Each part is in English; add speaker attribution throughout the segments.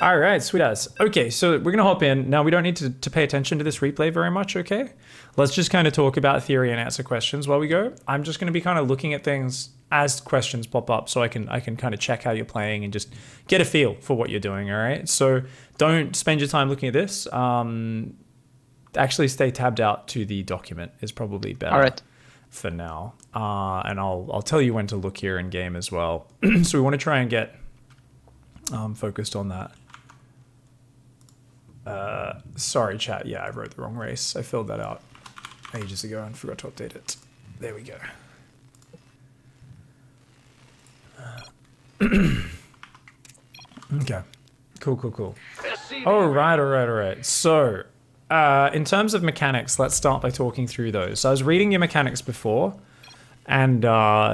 Speaker 1: All right, sweet ass. Okay, so we're going to hop in. Now, we don't need to pay attention to this replay very much, okay? Let's just kind of talk about theory and answer questions while we go. I'm just going to be kind of looking at things as questions pop up so I can kind of check how you're playing and just get a feel for what you're doing, all right? So don't spend your time looking at this. Actually stay tabbed out to the document is probably better.
Speaker 2: All right.
Speaker 1: For now. And I'll tell you when to look here in game as well. So we want to try and get focused on that. Sorry, chat. Yeah, I wrote the wrong race. I filled that out ages ago and forgot to update it. There we go. Okay. Cool. All right. So, in terms of mechanics, let's start by talking through those. So I was reading your mechanics before, and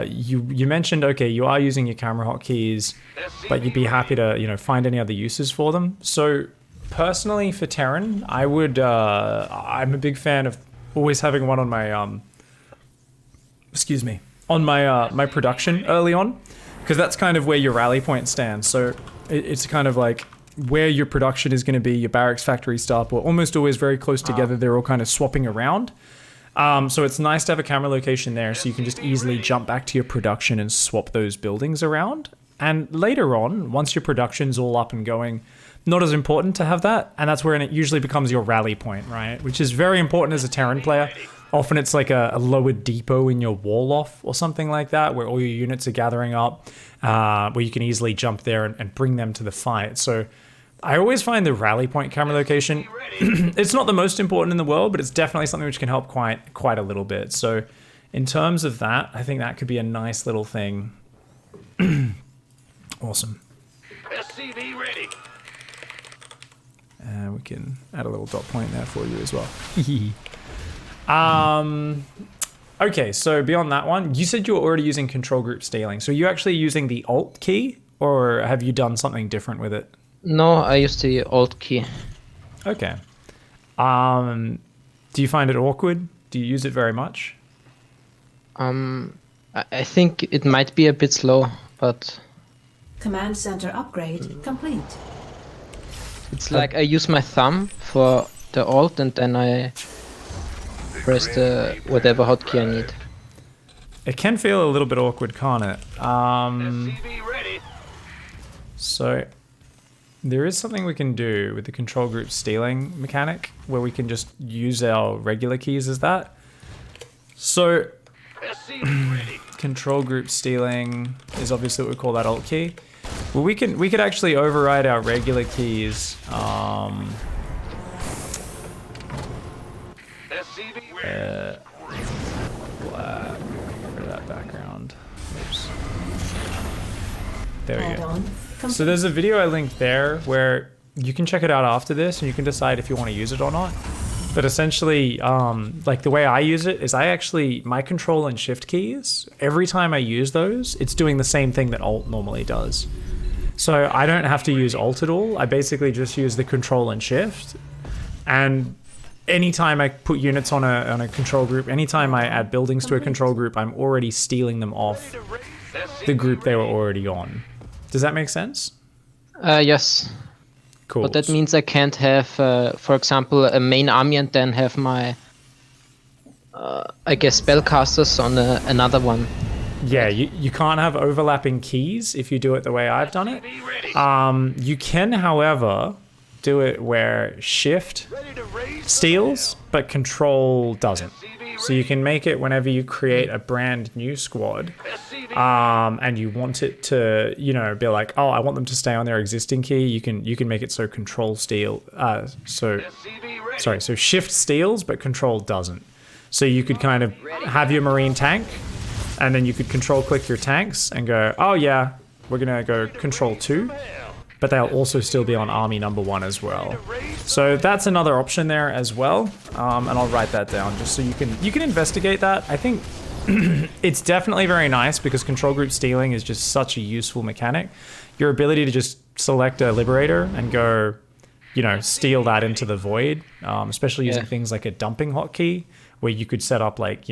Speaker 1: you mentioned, okay, you are using your camera hotkeys, but you'd be happy to, find any other uses for them. So personally for Terran, I would, I'm a big fan of always having one on my, on my production early on, because that's kind of where your rally point stands. So it's kind of like where your production is going to be, your barracks, factory, starport, almost always very close together. They're all kind of swapping around. So it's nice to have a camera location there so you can just easily jump back to your production and swap those buildings around. And later on, once your production's all up and going, not as important to have that. And that's where it usually becomes your rally point, right? Which is very important as a Terran player. Often it's like a lower depot in your wall off or something like that, where all your units are gathering up, where you can easily jump there and bring them to the fight. So I always find the rally point camera location, it's not the most important in the world, but it's definitely something which can help quite a little bit. So in terms of that, I think that could be a nice little thing. Awesome.
Speaker 3: SCV ready.
Speaker 1: And we can add a little dot point there for you as well. Okay, so beyond that one, you said you were already using control group stealing. So are you actually using the Alt key, or have you done something different with it?
Speaker 2: No, I used the Alt key.
Speaker 1: Okay. Do you find it awkward? Do you use it very much?
Speaker 2: I think it might be a bit slow, but
Speaker 4: Command center upgrade complete.
Speaker 2: it's like I use my thumb for the Alt and then I press the whatever hotkey I need.
Speaker 1: It can feel a little bit awkward, can't it?
Speaker 3: SCV ready.
Speaker 1: So there is something we can do with the control group stealing mechanic where we can just use our regular keys as that. So
Speaker 3: SCV ready.
Speaker 1: control group stealing is obviously what we call that Alt key. Well, we could actually override our regular keys.
Speaker 3: SCV ready.
Speaker 1: Black. Get rid of that background. Oops. There we go.
Speaker 4: Add-on complete.
Speaker 1: So there's a video I linked there where you can check it out after this and you can decide if you want to use it or not. But essentially, like the way I use it is my control and shift keys, every time I use those, it's doing the same thing that Alt normally does. So I don't have to use Alt at all. I basically just use the control and shift. And anytime I put units on a control group, anytime I add buildings to a control group, I'm already stealing them off the group they were already on. Does that make sense?
Speaker 2: Yes.
Speaker 1: Cool.
Speaker 2: But that means I can't have, for example, a main army and then have my, I guess, spellcasters on another one.
Speaker 1: Yeah, you can't have overlapping keys if you do it the way I've done it. You can, however, do it where shift steals, but control doesn't. So you can make it whenever you create a brand new squad, and you want it to, be like, oh, I want them to stay on their existing key. You can make it so control steal. So shift steals, but control doesn't. So you could kind of have your marine tank, and then you could control click your tanks and go, oh yeah, we're gonna go control 2. But they'll also still be on army number 1 as well. So that's another option there as well. And I'll write that down just so you can investigate that. I think it's definitely very nice because control group stealing is just such a useful mechanic. Your ability to just select a liberator and go, steal that into the void, especially using things like a dumping hotkey, where you could set up like,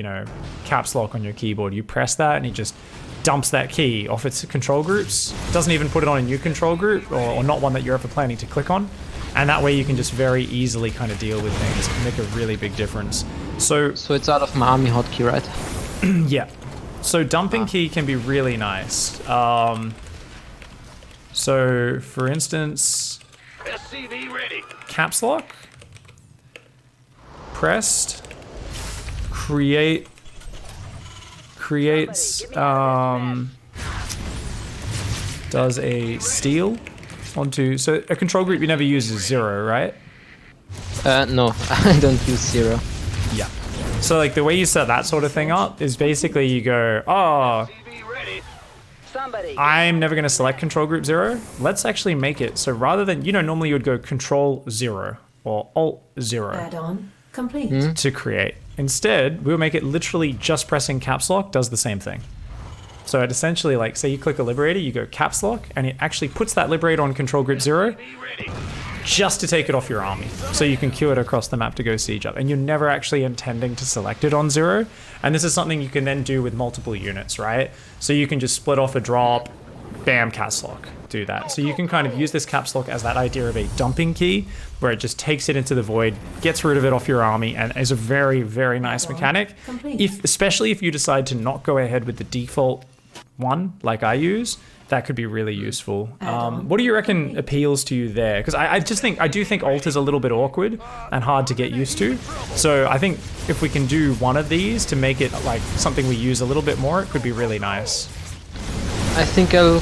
Speaker 1: caps lock on your keyboard. You press that and it just dumps that key off its control groups. Doesn't even put it on a new control group or not one that you're ever planning to click on. And that way you can just very easily kind of deal with things. It can make a really big difference. So
Speaker 2: it's out of my army hotkey, right?
Speaker 1: yeah. So dumping key can be really nice. So for instance,
Speaker 3: SCV ready.
Speaker 1: caps lock, pressed, creates does a steal onto, so a control group you never use is 0, right?
Speaker 2: No, I don't use 0.
Speaker 1: Yeah. So like the way you set that sort of thing up is basically you go, oh,
Speaker 3: SCV ready.
Speaker 1: I'm never going to select control group 0. Let's actually make it so rather than, normally you would go control 0 or alt 0
Speaker 4: Add-on complete.
Speaker 1: to create. Instead, we'll make it literally just pressing caps lock does the same thing. So it essentially, like, say you click a liberator, you go caps lock, and it actually puts that liberator on control group 0 just to take it off your army. So you can queue it across the map to go siege up. And you're never actually intending to select it on 0. And this is something you can then do with multiple units, right? So you can just split off a drop, bam, caps lock, do that. So you can kind of use this caps lock as that idea of a dumping key, where it just takes it into the void, gets rid of it off your army, and is a very, very nice mechanic. Especially if you decide to not go ahead with the default one, like I use, that could be really useful. What do you reckon appeals to you there? Because I do think alt is a little bit awkward and hard to get used to. So I think if we can do one of these to make it like something we use a little bit more, it could be really nice.
Speaker 2: I think I'll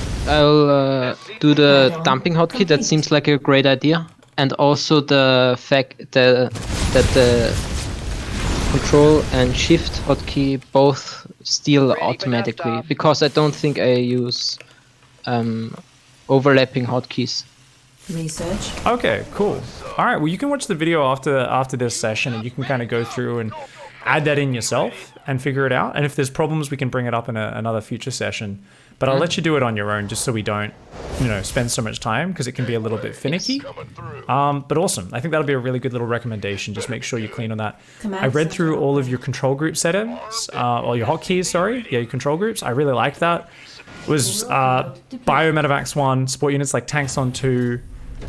Speaker 2: do the dumping hotkey. That seems like a great idea. And also the fact that the control and shift hotkey both steal automatically, because I don't think I use overlapping hotkeys.
Speaker 4: Research.
Speaker 1: Okay, cool. All right, well, you can watch the video after this session, and you can kind of go through and add that in yourself and figure it out. And if there's problems, we can bring it up in another future session. But I'll let you do it on your own, just so we don't, spend so much time, because it can be a little bit finicky. But awesome. I think that'll be a really good little recommendation. Just make sure you're clean on that. I read through all of your control group settings, or your hotkeys, sorry. Yeah, your control groups. I really liked that. It was Bio-Medivacs 1, support units like tanks on 2,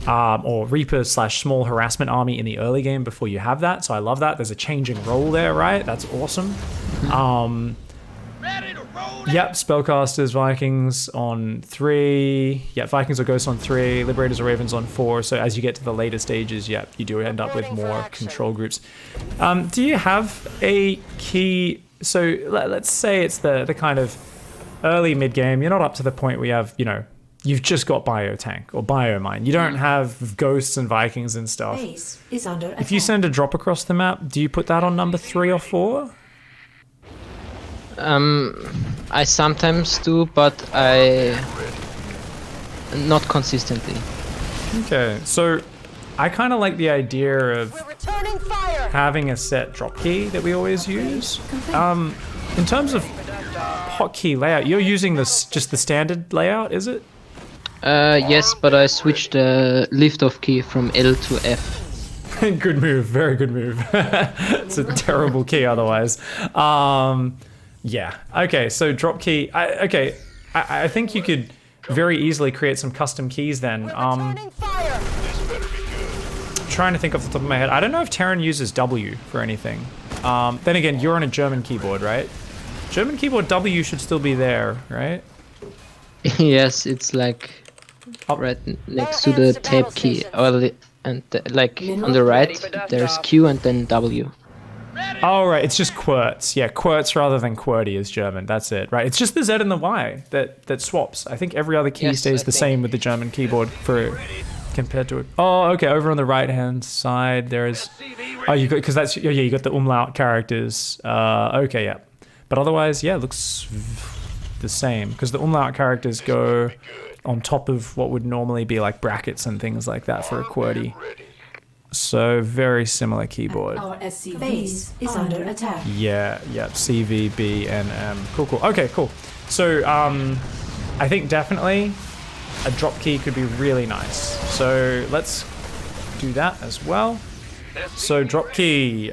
Speaker 1: or Reaper/small harassment army in the early game before you have that. So I love that. There's a changing role there, right? That's awesome. Yep, spellcasters, Vikings on 3. Yep, Vikings or Ghosts on 3. Liberators or Ravens on 4. So as you get to the later stages, yep, you do end up with more control groups. Do you have a key? So let's say it's the kind of early mid-game. You're not up to the point where you have, you've just got Biotank or Biomine. You don't have Ghosts and Vikings and stuff.
Speaker 4: Base is under attack.
Speaker 1: If you send a drop across the map, do you put that on number 3 or 4?
Speaker 2: I sometimes do, but not consistently.
Speaker 1: Okay, so I kind of like the idea of having a set drop key that we always use. In terms of hotkey layout, you're using just the standard layout, is it?
Speaker 2: Yes, but I switched the lift-off key from L to F.
Speaker 1: Good move, very good move. It's a terrible key otherwise. Yeah, okay, so drop key. I think you could very easily create some custom keys then. Trying to think off the top of my head. I don't know if Terran uses W for anything. Then again, you're on a German keyboard, right? German keyboard W should still be there, right?
Speaker 2: Yes, it's like right next to the tab key. On the right, there's Q and then W.
Speaker 1: Oh, right, it's just QWERTZ. Yeah, QWERTZ rather than QWERTY is German. That's it, right? It's just the Z and the Y that swaps. I think every other key stays the same with the German keyboard compared to it. Oh, okay, over on the right-hand side, there is... Oh, you got... Because that's... Yeah, you got the umlaut characters. Okay, yeah. But otherwise, yeah, it looks the same. Because the umlaut characters go on top of what would normally be like brackets and things like that for a QWERTY. So very similar keyboard.
Speaker 4: Our SCV base is under attack.
Speaker 1: Yeah, CV, B, and M. Cool. Okay, cool. So I think definitely a drop key could be really nice. So let's do that as well. So drop key.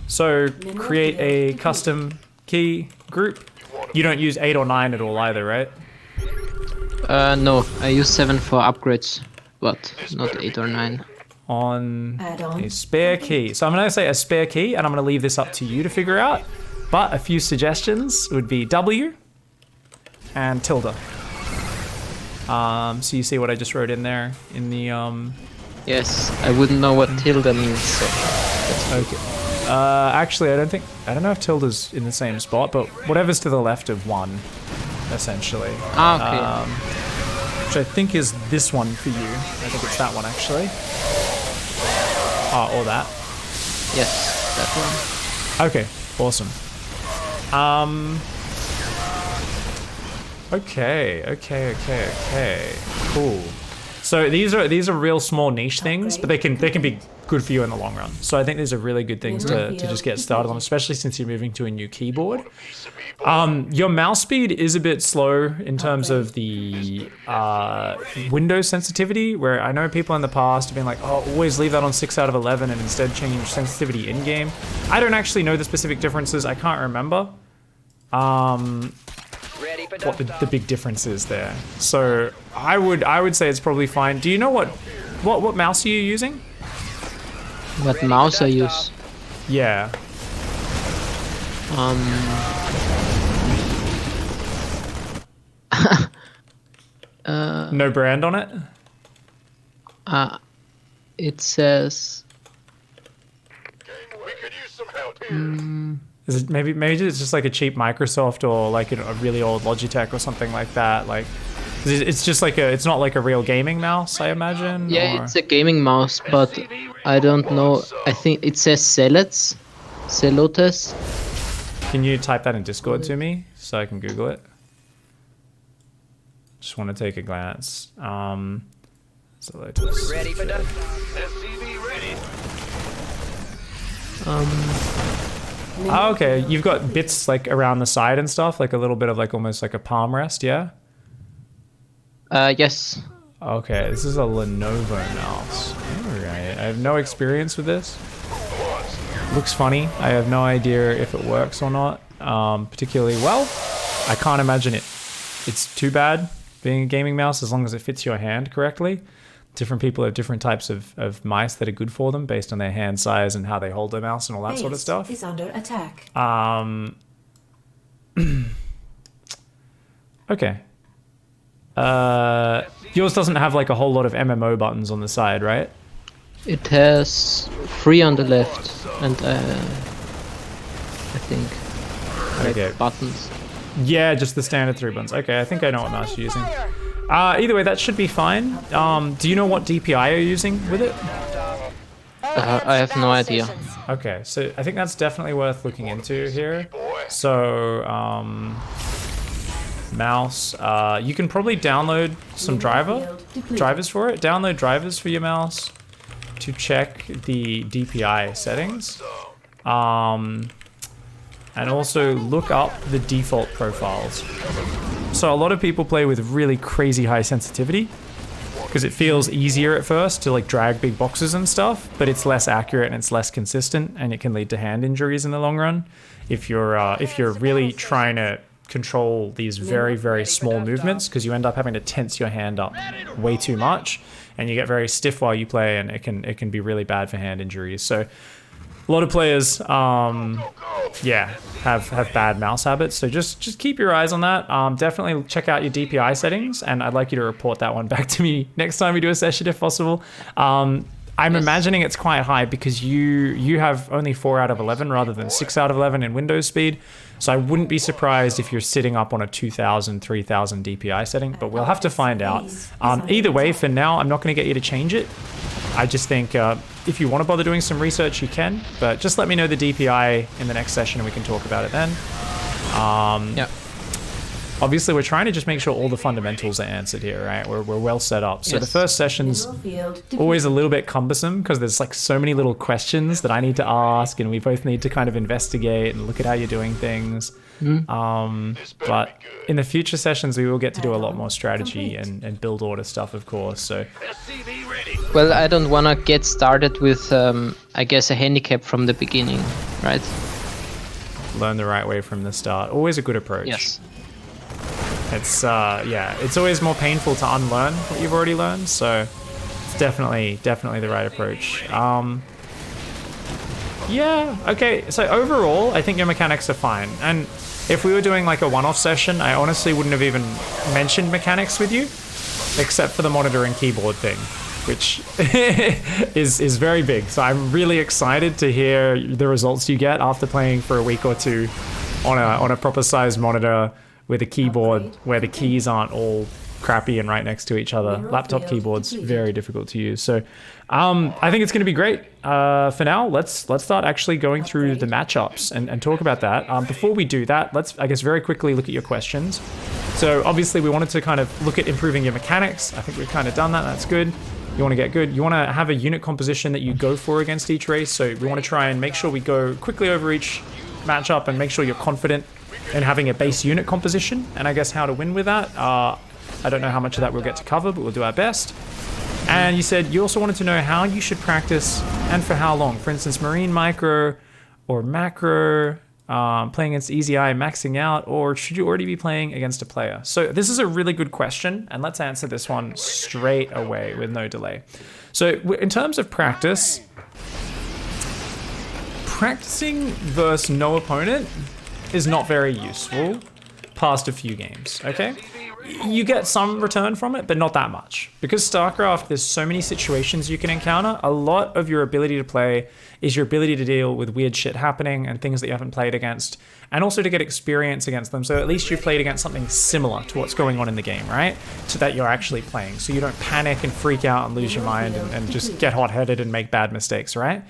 Speaker 1: So create a custom key group. You don't use 8 or 9 at all either, right?
Speaker 2: No, I use 7 for upgrades, but not 8 or 9.
Speaker 1: On
Speaker 4: Add-on.
Speaker 1: a spare key. So I'm going to say a spare key, and I'm going to leave this up to you to figure out. But a few suggestions would be W and tilde. So you see what I just wrote in there in the
Speaker 2: Yes, I wouldn't know what tilde means, so that's
Speaker 1: Okay. Actually, I don't know if tilde's in the same spot, but whatever's to the left of 1, essentially.
Speaker 2: okay.
Speaker 1: Which I think is this one for you. I think it's that one, actually. Or that.
Speaker 2: Yes, that one.
Speaker 1: Okay, awesome. Okay. Cool. So these are real small niche things, but they can be good for you in the long run. So I think these are really good things to just get started on, especially since you're moving to a new keyboard. Your mouse speed is a bit slow in terms of the Windows sensitivity, where I know people in the past have been like, oh, always leave that on 6 out of 11 and instead change sensitivity in-game. I don't actually know the specific differences. I can't remember what the big difference is there. So I would say it's probably fine. Do you know what mouse are you using?
Speaker 2: What mouse I use?
Speaker 1: Yeah. No brand on it?
Speaker 2: It says
Speaker 3: We could use some help here.
Speaker 1: Is it maybe it's just like a cheap Microsoft or like a really old Logitech or something like that? Like, it's just like it's not like a real gaming mouse, I imagine.
Speaker 2: yeah,
Speaker 1: or?
Speaker 2: it's a gaming mouse, but I don't know. I think it says Celotes.
Speaker 1: Can you type that in Discord to me so I can Google it? Just want to take a glance. Celotes.
Speaker 3: Ready for done. SCV ready.
Speaker 1: Oh, okay, you've got bits like around the side and stuff, like a little bit of like almost like a palm rest, yeah?
Speaker 2: Yes.
Speaker 1: Okay, this is a Lenovo mouse. Alright, I have no experience with this. Looks funny. I have no idea if it works or not, particularly well. I can't imagine it's too bad being a gaming mouse as long as it fits your hand correctly. Different people have different types of mice that are good for them based on their hand size and how they hold their mouse and all that sort of
Speaker 4: Base
Speaker 1: stuff.
Speaker 4: is under attack.
Speaker 1: Okay. Yours doesn't have like a whole lot of MMO buttons on the side, right?
Speaker 2: It has 3 on the left, and I think like
Speaker 1: Okay.
Speaker 2: buttons.
Speaker 1: Yeah, just the standard 3 buttons. Okay, I think I know what mouse you're using. Either way, that should be fine. Do you know what DPI you're using with it?
Speaker 2: I have no idea.
Speaker 1: Okay, so I think that's definitely worth looking into here. So, mouse. You can probably download some drivers for it. Download drivers for your mouse to check the DPI settings. And also look up the default profiles. So a lot of people play with really crazy high sensitivity because it feels easier at first to like drag big boxes and stuff, but it's less accurate and it's less consistent, and it can lead to hand injuries in the long run if you're really trying to control these very, very small movements, because you end up having to tense your hand up way too much and you get very stiff while you play, and it can be really bad for hand injuries. So a lot of players, have bad mouse habits. So just keep your eyes on that. Definitely check out your DPI settings, and I'd like you to report that one back to me next time we do a session if possible. I'm imagining it's quite high because you have only 4 out of 11 rather than 6 out of 11 in Windows speed. So I wouldn't be surprised if you're sitting up on a 2000, 3000 DPI setting, but we'll have to find out. Either way, for now, I'm not going to get you to change it. I just think if you want to bother doing some research, you can, but just let me know the DPI in the next session and we can talk about it then.
Speaker 2: Yeah.
Speaker 1: Obviously, we're trying to just make sure all the fundamentals are answered here, right? We're well set up. So
Speaker 2: Yes.
Speaker 1: the first session's
Speaker 4: Mineral field
Speaker 1: always a little bit cumbersome because there's like so many little questions that I need to ask, and we both need to kind of investigate and look at how you're doing things. But in the future sessions, we will get to do a lot more strategy and build order stuff, of course. So
Speaker 3: SCV ready.
Speaker 2: Well, I don't want to get started with, I guess, a handicap from the beginning, right?
Speaker 1: learn the right way from the start. Always a good approach.
Speaker 2: Yes.
Speaker 1: It's yeah, it's always more painful to unlearn what you've already learned, so it's definitely the right approach. Yeah, okay, so overall, I think your mechanics are fine. And if we were doing like a one-off session, I honestly wouldn't have even mentioned mechanics with you, except for the monitor and keyboard thing, which is very big. So I'm really excited to hear the results you get after playing for a week or two on a proper sized monitor with a keyboard where the keys aren't all crappy and right next to each other. Laptop keyboards, very difficult to use. So I think it's going to be great. For now, let's start actually going through the matchups and talk about that. Before we do that, let's, I guess, very quickly look at your questions. So obviously we wanted to kind of look at improving your mechanics. I think we've kind of done that. That's good. You want to get good. You want to have a unit composition that you go for against each race. So we want to try and make sure we go quickly over each matchup and make sure you're confident in having a base unit composition. And I guess how to win with that. I don't know how much of that we'll get to cover, but we'll do our best. And you said you also wanted to know how you should practice and for how long. For instance, Marine Micro or Macro, playing against Easy Eye, maxing out, or should you already be playing against a player? So this is a really good question, and let's answer this one straight away with no delay. So in terms of practice, practicing versus no opponent is not very useful past a few games, okay? You get some return from it, but not that much. Because StarCraft, there's so many situations you can encounter. A lot of your ability to play is your ability to deal with weird shit happening and things that you haven't played against, and also to get experience against them. So at least you've played against something similar to what's going on in the game, right? So that you're actually playing. So you don't panic and freak out and lose your mind and just get hot-headed and make bad mistakes, right?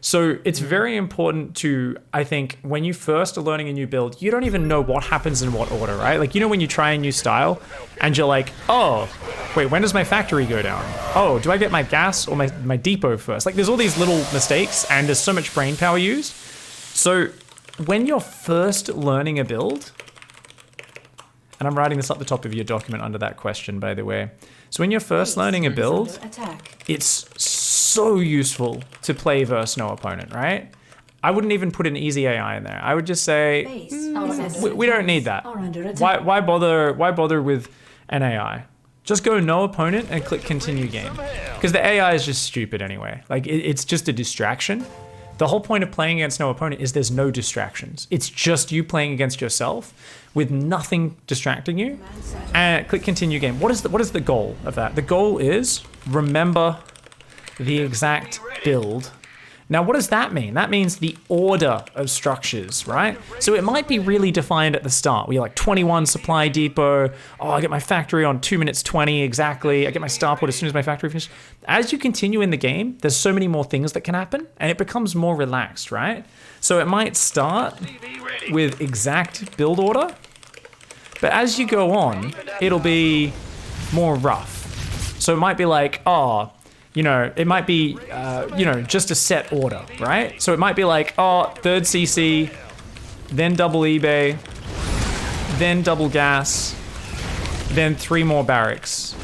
Speaker 1: So it's very important to, I think, when you first are learning a new build, you don't even know what happens in what order, right? Like, you know when you try a new style and you're like, oh, wait, when does my factory go down? Oh, do I get my gas or my depot first? Like, there's all these little mistakes and there's so much brain power used. So when you're first learning a build, and I'm writing this up the top of your document under that question, by the way. So when you're first learning a build, it's so useful to play versus no opponent, right? I wouldn't even put an easy AI in there. I would just say, we don't need that. Why bother with an AI? Just go no opponent and click continue game. Because the AI is just stupid anyway. Like, it's just a distraction. The whole point of playing against no opponent is there's no distractions. It's just you playing against yourself with nothing distracting you. And click continue game. What is the goal of that? The goal is remember the exact build. Now, what does that mean? That means the order of structures, right? So it might be really defined at the start. Where you're like 21 supply depot. Oh, I get my factory on 2 minutes 20 exactly. I get my starport as soon as my factory finishes. As you continue in the game, there's so many more things that can happen, and it becomes more relaxed, right? So it might start with exact build order, but as you go on, it'll be more rough. So it might be like, oh, you know, it might be, you know, just a set order, right? So it might be like, oh, third CC, then double eBay, then double gas, then 3 more barracks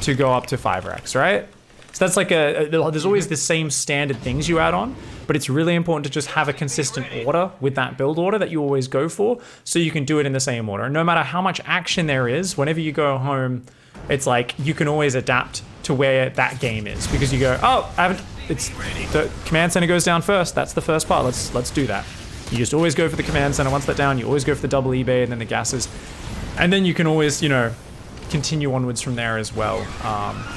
Speaker 1: to go up to 5 racks, right? So that's like there's always the same standard things you add on, but it's really important to just have a consistent order with that build order that you always go for, so you can do it in the same order. And no matter how much action there is, whenever you go home, it's like you can always adapt to where that game is, because you go, oh, it's the command center goes down first. That's the first part. Let's do that. You just always go for the command center. Once that's down, you always go for the double eBay and then the gases, and then you can always, you know, continue onwards from there as well,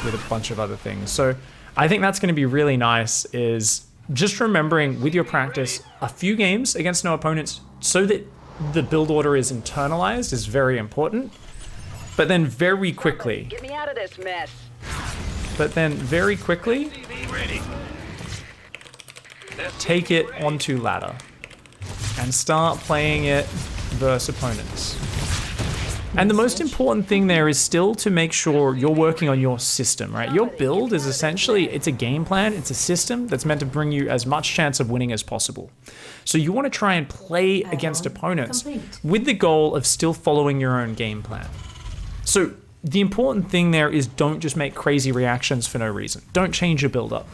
Speaker 1: with a bunch of other things. So I think that's going to be really nice, is just remembering with your practice a few games against no opponents so that the build order is internalized is very important. But then very quickly,
Speaker 5: Get me out of this mess.
Speaker 1: Take it onto ladder and start playing it versus opponents. And the most important thing there is still to make sure you're working on your system, right? Your build is essentially, it's a game plan, it's a system that's meant to bring you as much chance of winning as possible. So you want to try and play against opponents with the goal of still following your own game plan. So the important thing there is don't just make crazy reactions for no reason. Don't change your build up.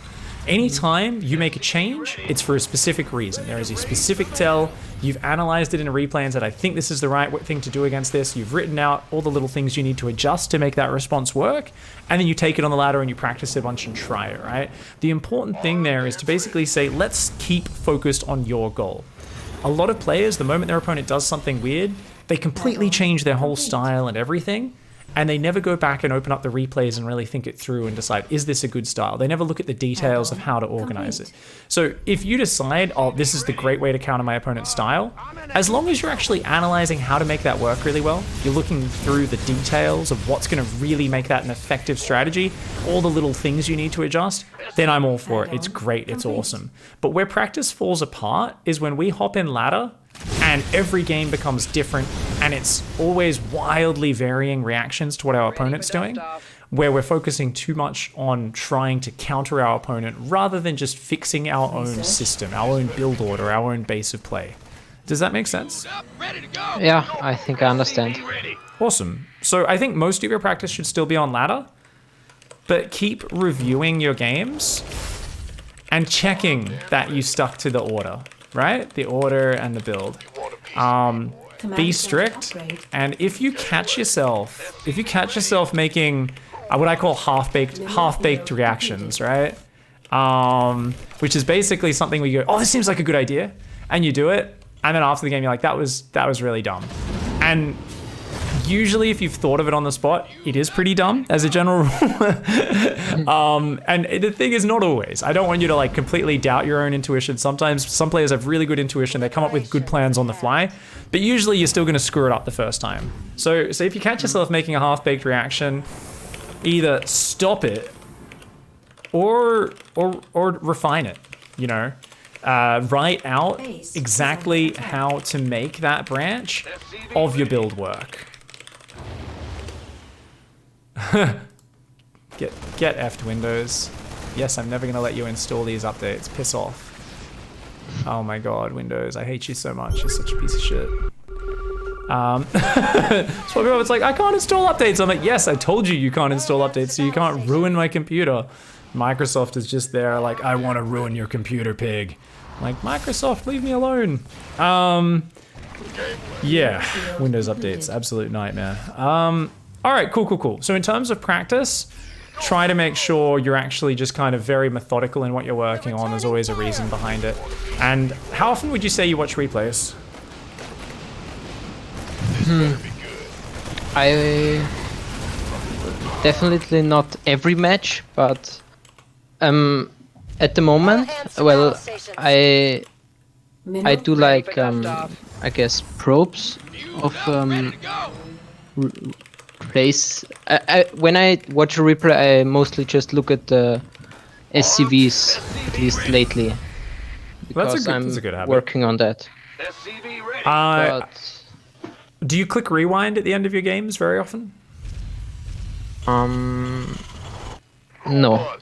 Speaker 1: Anytime you make a change, it's for a specific reason. There is a specific tell. You've analyzed it in a replay and said, I think this is the right thing to do against this. You've written out all the little things you need to adjust to make that response work. And then you take it on the ladder and you practice it a bunch and try it, right? The important thing there is to basically say, let's keep focused on your goal. A lot of players, the moment their opponent does something weird, they completely change their whole style and everything. And they never go back and open up the replays and really think it through and decide, is this a good style? They never look at the details of how to organize it. So if you decide, oh, this is the great way to counter my opponent's style, as long as you're actually analyzing how to make that work really well, you're looking through the details of what's going to really make that an effective strategy, all the little things you need to adjust, then I'm all for it. It's great. It's awesome. But where practice falls apart is when we hop in ladder and every game becomes different and it's always wildly varying reactions to what our opponent's doing, where we're focusing too much on trying to counter our opponent rather than just fixing our own system, our own build order, our own base of play. Does that make sense?
Speaker 2: Yeah, I think I understand.
Speaker 1: Awesome. So I think most of your practice should still be on ladder, but keep reviewing your games and checking that you stuck to the order, right? The order and the build. Be strict, and if you catch yourself making what I call half-baked reactions, right? Which is basically something where you go, oh, this seems like a good idea, and you do it, and then after the game you're like, that was really dumb. And usually if you've thought of it on the spot, it is pretty dumb as a general rule. And the thing is, not always. I don't want you to like completely doubt your own intuition. Sometimes some players have really good intuition. They come up with good plans on the fly, but usually you're still going to screw it up the first time. So if you catch yourself making a half-baked reaction, either stop it or refine it, you know? Write out exactly how to make that branch of your build work. Get effed, Windows. Yes, I'm never gonna let you install these updates. Piss off. Oh my god, Windows, I hate you so much. You're such a piece of shit. So it's like, I can't install updates. I'm like, yes, I told you can't install updates, so you can't ruin my computer. Microsoft is just there like, I want to ruin your computer, pig. I'm like, Microsoft, leave me alone. Yeah, Windows updates, absolute nightmare. All right, cool. So in terms of practice, try to make sure you're actually just kind of very methodical in what you're working on. There's always a reason behind it. And how often would you say you watch replays?
Speaker 2: I definitely not every match, but at the moment, well, I do like I guess probes of plays. When I watch a replay, I mostly just look at the SCVs, at least lately, because
Speaker 1: that's a good habit.
Speaker 2: working on that. But
Speaker 1: do you click rewind at the end of your games very often?
Speaker 2: No.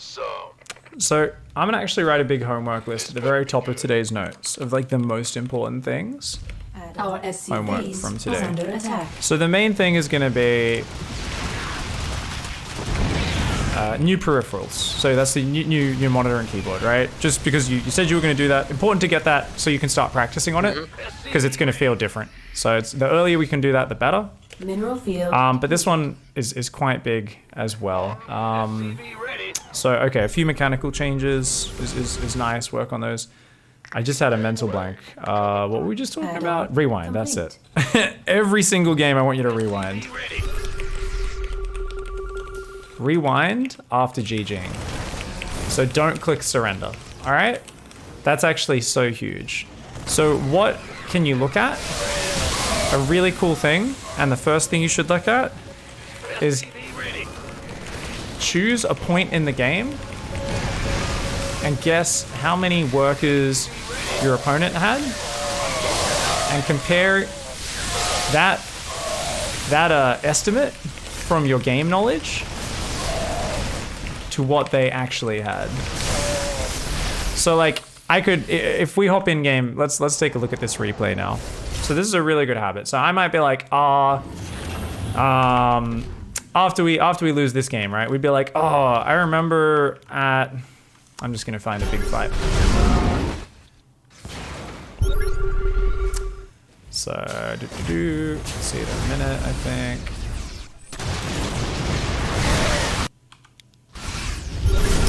Speaker 1: So I'm gonna actually write a big homework list at the very top of today's notes of like the most important things.
Speaker 4: Our SC
Speaker 1: Homework
Speaker 4: base
Speaker 1: from
Speaker 4: is
Speaker 1: today.
Speaker 4: under attack.
Speaker 1: So the main thing is gonna be new peripherals. So that's the new monitor and keyboard, right? Just because you said you were gonna do that. Important to get that so you can start practicing on it, because it's gonna feel different. So it's, the earlier we can do that, the better.
Speaker 4: Mineral field.
Speaker 1: But this one is quite big as well. So okay, a few mechanical changes is nice. Work on those. I just had a mental blank. What were we just talking about? Rewind. That's it. Every single game, I want you to rewind. Rewind after GGing. So don't click surrender. All right. That's actually so huge. So what can you look at? A really cool thing, and the first thing you should look at is choose a point in the game and guess how many workers your opponent had, and compare that estimate from your game knowledge to what they actually had. So like, I could, if we hop in game, let's take a look at this replay now. So this is a really good habit. So I might be like, after we lose this game, right? We'd be like, oh, I remember at I'm just gonna find a big fight. So, see it in a minute, I think.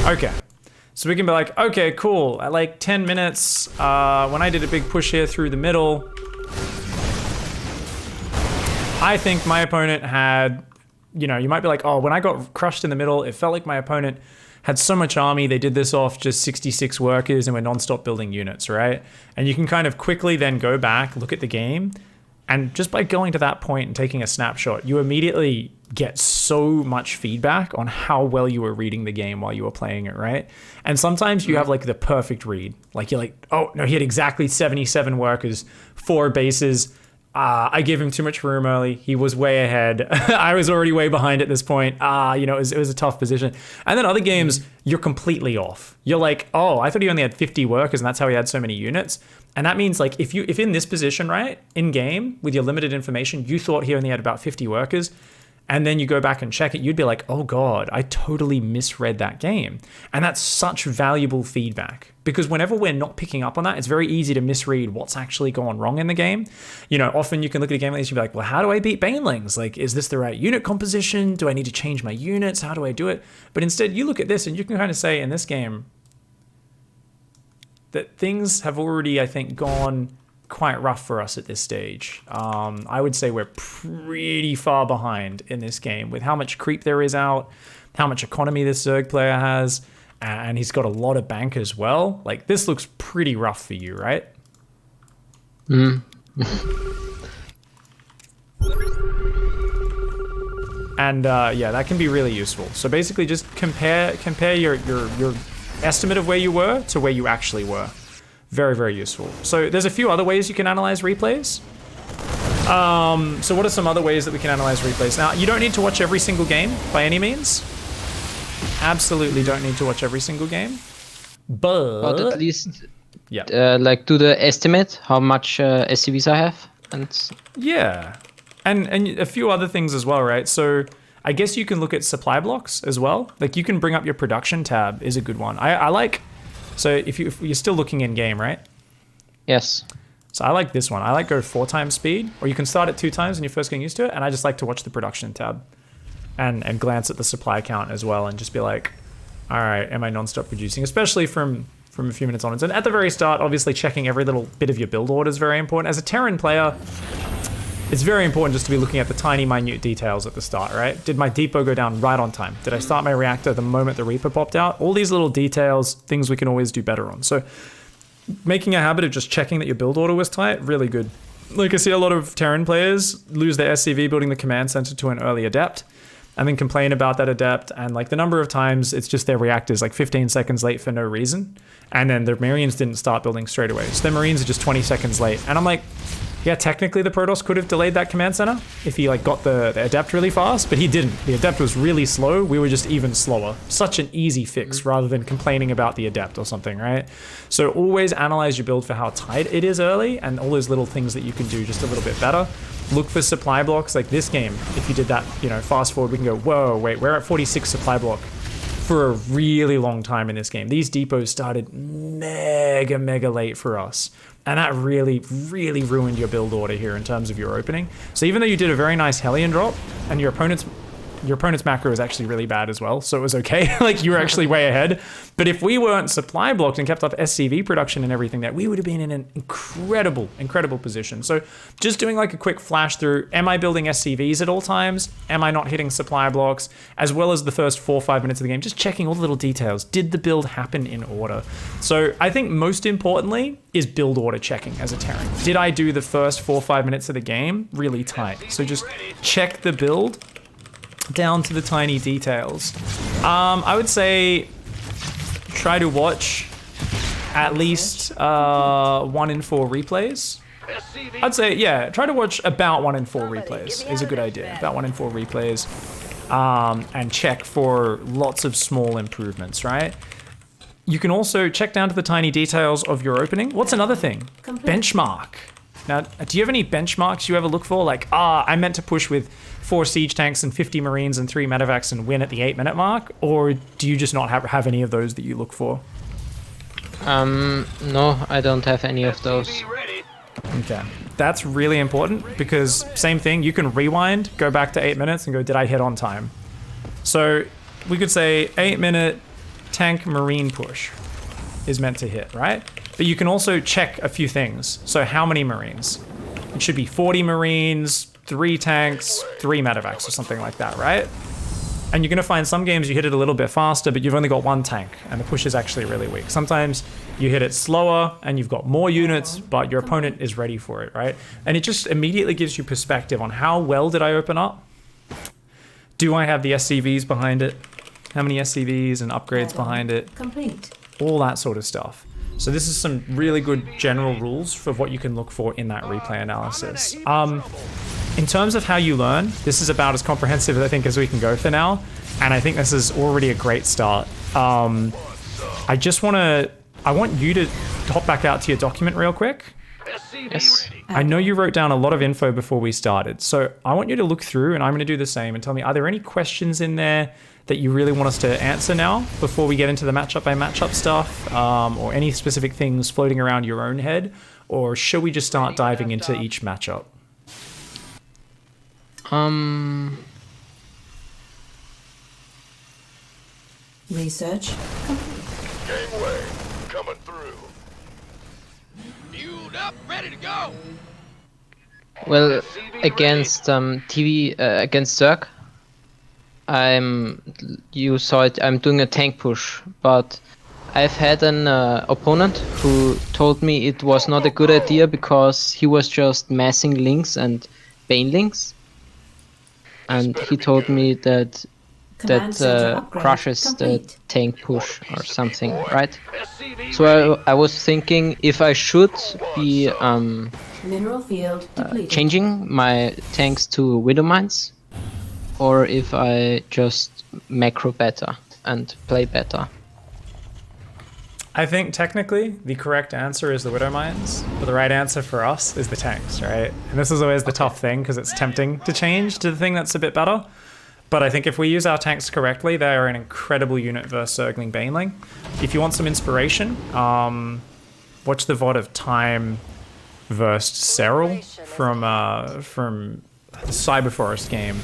Speaker 1: Okay. So we can be like, okay, cool. At like 10 minutes, when I did a big push here through the middle, I think my opponent had, you know, you might be like, oh, when I got crushed in the middle, it felt like my opponent had so much army, they did this off just 66 workers and were non-stop building units, right? And you can kind of quickly then go back, look at the game, and just by going to that point and taking a snapshot, you immediately get so much feedback on how well you were reading the game while you were playing it, right? And sometimes you have like the perfect read. Like you're like, oh, no, he had exactly 77 workers, 4 bases. I gave him too much room early. He was way ahead. I was already way behind at this point. You know, it was a tough position. And then other games, you're completely off. You're like, oh, I thought he only had 50 workers and that's how he had so many units. And that means like if in this position, right, in game with your limited information, you thought he only had about 50 workers, and then you go back and check it, you'd be like, oh God, I totally misread that game. And that's such valuable feedback, because whenever we're not picking up on that, it's very easy to misread what's actually gone wrong in the game. You know, often you can look at a game like this, you'd be like, well, how do I beat Banelings? Like, is this the right unit composition? Do I need to change my units? How do I do it? But instead you look at this and you can kind of say in this game that things have already, I think, gone quite rough for us at this stage. I would say we're pretty far behind in this game with how much creep there is out, how much economy this Zerg player has, and he's got a lot of bank as well. Like, this looks pretty rough for you, right? And yeah, that can be really useful. So basically just compare your estimate of where you were to where you actually were. Very, very useful. So there's a few other ways you can analyze replays. So what are some other ways that we can analyze replays? Now, you don't need to watch every single game by any means. Absolutely don't need to watch every single game. But
Speaker 2: at least,
Speaker 1: yeah,
Speaker 2: like do the estimate how much SCVs I have, and
Speaker 1: yeah, and a few other things as well, right? So I guess you can look at supply blocks as well. Like you can bring up your production tab is a good one. I like. So if you're still looking in game, right?
Speaker 2: yes.
Speaker 1: So I like this one. I like go 4 times speed, or you can start at 2 times when you're first getting used to it. And I just like to watch the production tab and glance at the supply count as well and just be like, all right, am I non-stop producing? Especially from a few minutes onwards. And at the very start, obviously checking every little bit of your build order is very important. As a Terran player, it's very important just to be looking at the tiny, minute details at the start, right? Did my depot go down right on time? Did I start my reactor the moment the Reaper popped out? All these little details, things we can always do better on. So making a habit of just checking that your build order was tight, really good. Like I see a lot of Terran players lose their SCV building the command center to an early adept and then complain about that adept. And like the number of times it's just their reactors like 15 seconds late for no reason. And then the Marines didn't start building straight away. So the Marines are just 20 seconds late. And I'm like, yeah, technically the Protoss could have delayed that command center if he like got the adept really fast, but he didn't. The adept was really slow. We were just even slower. Such an easy fix rather than complaining about the adept or something, right? So always analyze your build for how tight it is early and all those little things that you can do just a little bit better. Look for supply blocks like this game. If you did that, you know, fast forward, we can go, whoa, wait, we're at 46 supply block for a really long time in this game. These depots started mega late for us. And that really, really ruined your build order here in terms of your opening. So even though you did a very nice Hellion drop and your opponent's macro is actually really bad as well, so it was okay. Like you were actually way ahead. But if we weren't supply blocked and kept up SCV production and everything, that we would have been in an incredible position. So just doing like a quick flash through, am I building SCVs at all times? Am I not hitting supply blocks? As well as the first 4 or 5 minutes of the game, just checking all the little details. Did the build happen in order? So I think most importantly is build order checking as a Terran. Did I do the first 4 or 5 minutes of the game really tight? So just check the build down to the tiny details. I would say try to watch at least 1 in 4 replays. I'd say, yeah, try to watch about 1 in 4 replays is a good idea. About 1 in 4 replays and check for lots of small improvements, right? You can also check down to the tiny details of your opening. What's another thing? Benchmark. Now, do you have any benchmarks you ever look for? Like, I meant to push with 4 siege tanks and 50 Marines and 3 medevacs and win at the 8-minute mark? Or do you just not have any of those that you look for?
Speaker 2: No, I don't have any of those.
Speaker 3: SCV ready.
Speaker 1: Okay. That's really important because same thing, you can rewind, go back to 8 minutes and go, did I hit on time? So we could say 8-minute tank marine push is meant to hit, right? But you can also check a few things. So how many marines? It should be 40 marines, 3 tanks, 3 medevacs or something like that, right? And you're gonna find some games you hit it a little bit faster, but you've only got 1 tank and the push is actually really weak. Sometimes you hit it slower and you've got more units, but your opponent is ready for it, right? And it just immediately gives you perspective on how well did I open up? Do I have the SCVs behind it? How many SCVs and upgrades behind it?
Speaker 4: Complete.
Speaker 1: All that sort of stuff. So this is some really good general rules for what you can look for in that replay analysis. In terms of how you learn, this is about as comprehensive, I think, as we can go for now. And I think this is already a great start. I want you to hop back out to your document real quick.
Speaker 3: SCV
Speaker 2: Yes.
Speaker 3: ready.
Speaker 1: I know you wrote down a lot of info before we started. So I want you to look through, and I'm going to do the same, and tell me, are there any questions in there that you really want us to answer now before we get into the matchup by matchup stuff, or any specific things floating around your own head? Or should we just start diving into each matchup?
Speaker 4: Research.
Speaker 3: Gangway coming through. Fueled up, ready to go.
Speaker 2: Well, against against Zerg, you saw it. I'm doing a tank push, but I've had an opponent who told me it was not a good idea because he was just massing links and banelings, and he told me that
Speaker 4: Command center upgrade
Speaker 2: crushes
Speaker 4: complete.
Speaker 2: the tank push or something, right?
Speaker 3: SCV
Speaker 2: So
Speaker 3: ready.
Speaker 2: I was thinking if I should be
Speaker 4: Mineral field depleted.
Speaker 2: changing my tanks to widow mines, or if I just macro better and play better.
Speaker 1: I think technically the correct answer is the Widow Mines, but the right answer for us is the tanks, right? And this is always the tough thing because it's tempting to change to the thing that's a bit better. But I think if we use our tanks correctly, they are an incredible unit versus Zergling Baneling. If you want some inspiration, watch the VOD of Time versus Cyril from the Cyber Forest game.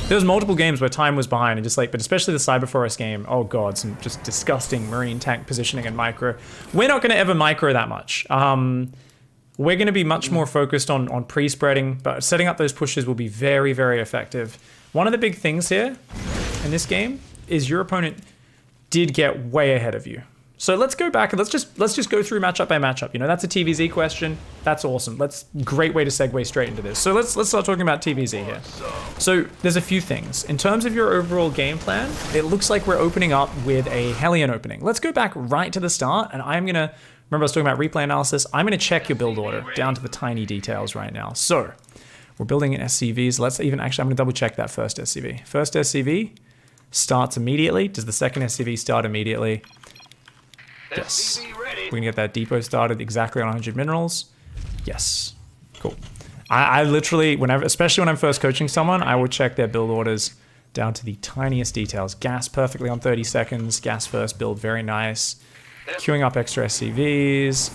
Speaker 1: There was multiple games where Time was behind and just like, but especially the Cyber Forest game, oh god, some just disgusting marine tank positioning and micro. We're not going to ever micro that much. We're going to be much more focused on pre-spreading, but setting up those pushes will be very, very effective. One of the big things here in this game is your opponent did get way ahead of you. So let's go back and let's just go through matchup by matchup. You know, that's a TvZ question. That's awesome. Great way to segue straight into this. So let's start talking about TvZ here. So there's a few things. In terms of your overall game plan, it looks like we're opening up with a Hellion opening. Let's go back right to the start, and I'm gonna, remember I was talking about replay analysis, I'm gonna check your build order down to the tiny details right now. So we're building in SCVs. I'm gonna double check that first SCV. First SCV starts immediately. Does the second SCV start immediately? Yes.
Speaker 3: SCV ready.
Speaker 1: We can get that depot started exactly on 100 minerals. Yes. Cool. I literally, especially when I'm first coaching someone, I will check their build orders down to the tiniest details. Gas perfectly on 30 seconds. Gas first build, very nice. Queuing up extra SCVs.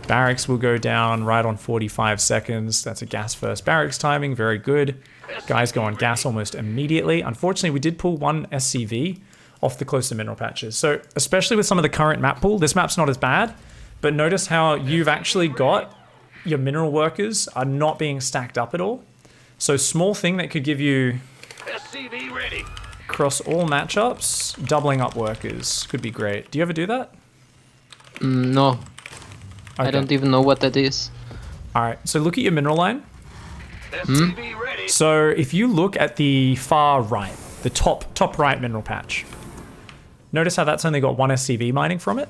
Speaker 1: Barracks will go down right on 45 seconds. That's a gas first barracks timing, very good. Guys go on gas almost immediately. Unfortunately, we did pull one SCV off the closer mineral patches. So especially with some of the current map pool, this map's not as bad, but notice how you've actually got your mineral workers are not being stacked up at all. So small thing that could give you,
Speaker 3: SCV ready.
Speaker 1: across all matchups, doubling up workers could be great. Do you ever do that?
Speaker 2: No, I
Speaker 1: Okay.
Speaker 2: don't even know what that is.
Speaker 1: All right, so look at your mineral line.
Speaker 3: SCV ready.
Speaker 1: So if you look at the far right, the top right mineral patch, notice how that's only got one SCV mining from it?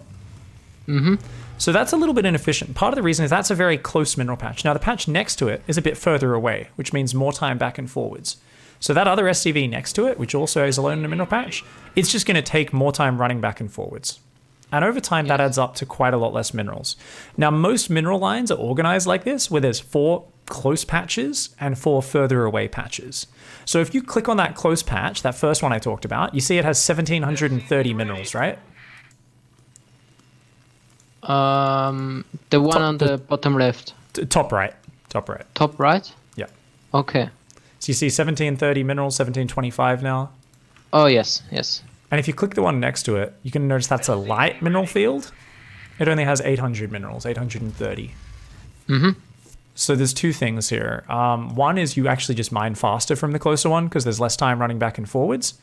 Speaker 2: Mm-hmm.
Speaker 1: So that's a little bit inefficient. Part of the reason is that's a very close mineral patch. Now the patch next to it is a bit further away, which means more time back and forwards. So that other SCV next to it, which also is alone in a mineral patch, it's just going to take more time running back and forwards. And over time, that adds up to quite a lot less minerals. Now, most mineral lines are organized like this, where there's 4 close patches and 4 further away patches. So if you click on that close patch, that first one I talked about, you see it has 1,730 minerals, right?
Speaker 2: The one on the bottom left.
Speaker 1: Top right. Top right.
Speaker 2: Top right?
Speaker 1: Yeah.
Speaker 2: Okay.
Speaker 1: So you see 1730 minerals, 1725 now.
Speaker 2: Oh, yes, yes.
Speaker 1: And if you click the one next to it, you can notice that's a light mineral field. It only has 800 minerals, 830.
Speaker 2: Mm-hmm.
Speaker 1: So there's two things here. One is you actually just mine faster from the closer one because there's less time running back and forwards.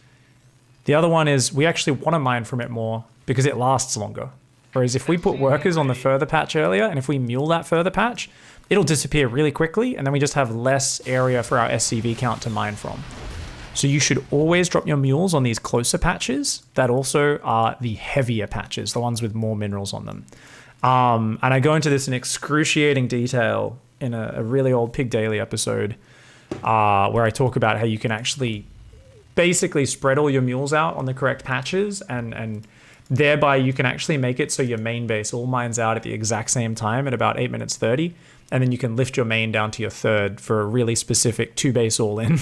Speaker 1: The other one is we actually want to mine from it more because it lasts longer. Whereas if we put workers on the further patch earlier, and if we mule that further patch, it'll disappear really quickly, and then we just have less area for our SCV count to mine from. So you should always drop your mules on these closer patches that also are the heavier patches, the ones with more minerals on them. And I go into this in excruciating detail in a really old Pig Daily episode where I talk about how you can actually basically spread all your mules out on the correct patches and thereby you can actually make it so your main base all mines out at the exact same time at about 8 minutes 30. And then you can lift your main down to your third for a really specific 2-base all-in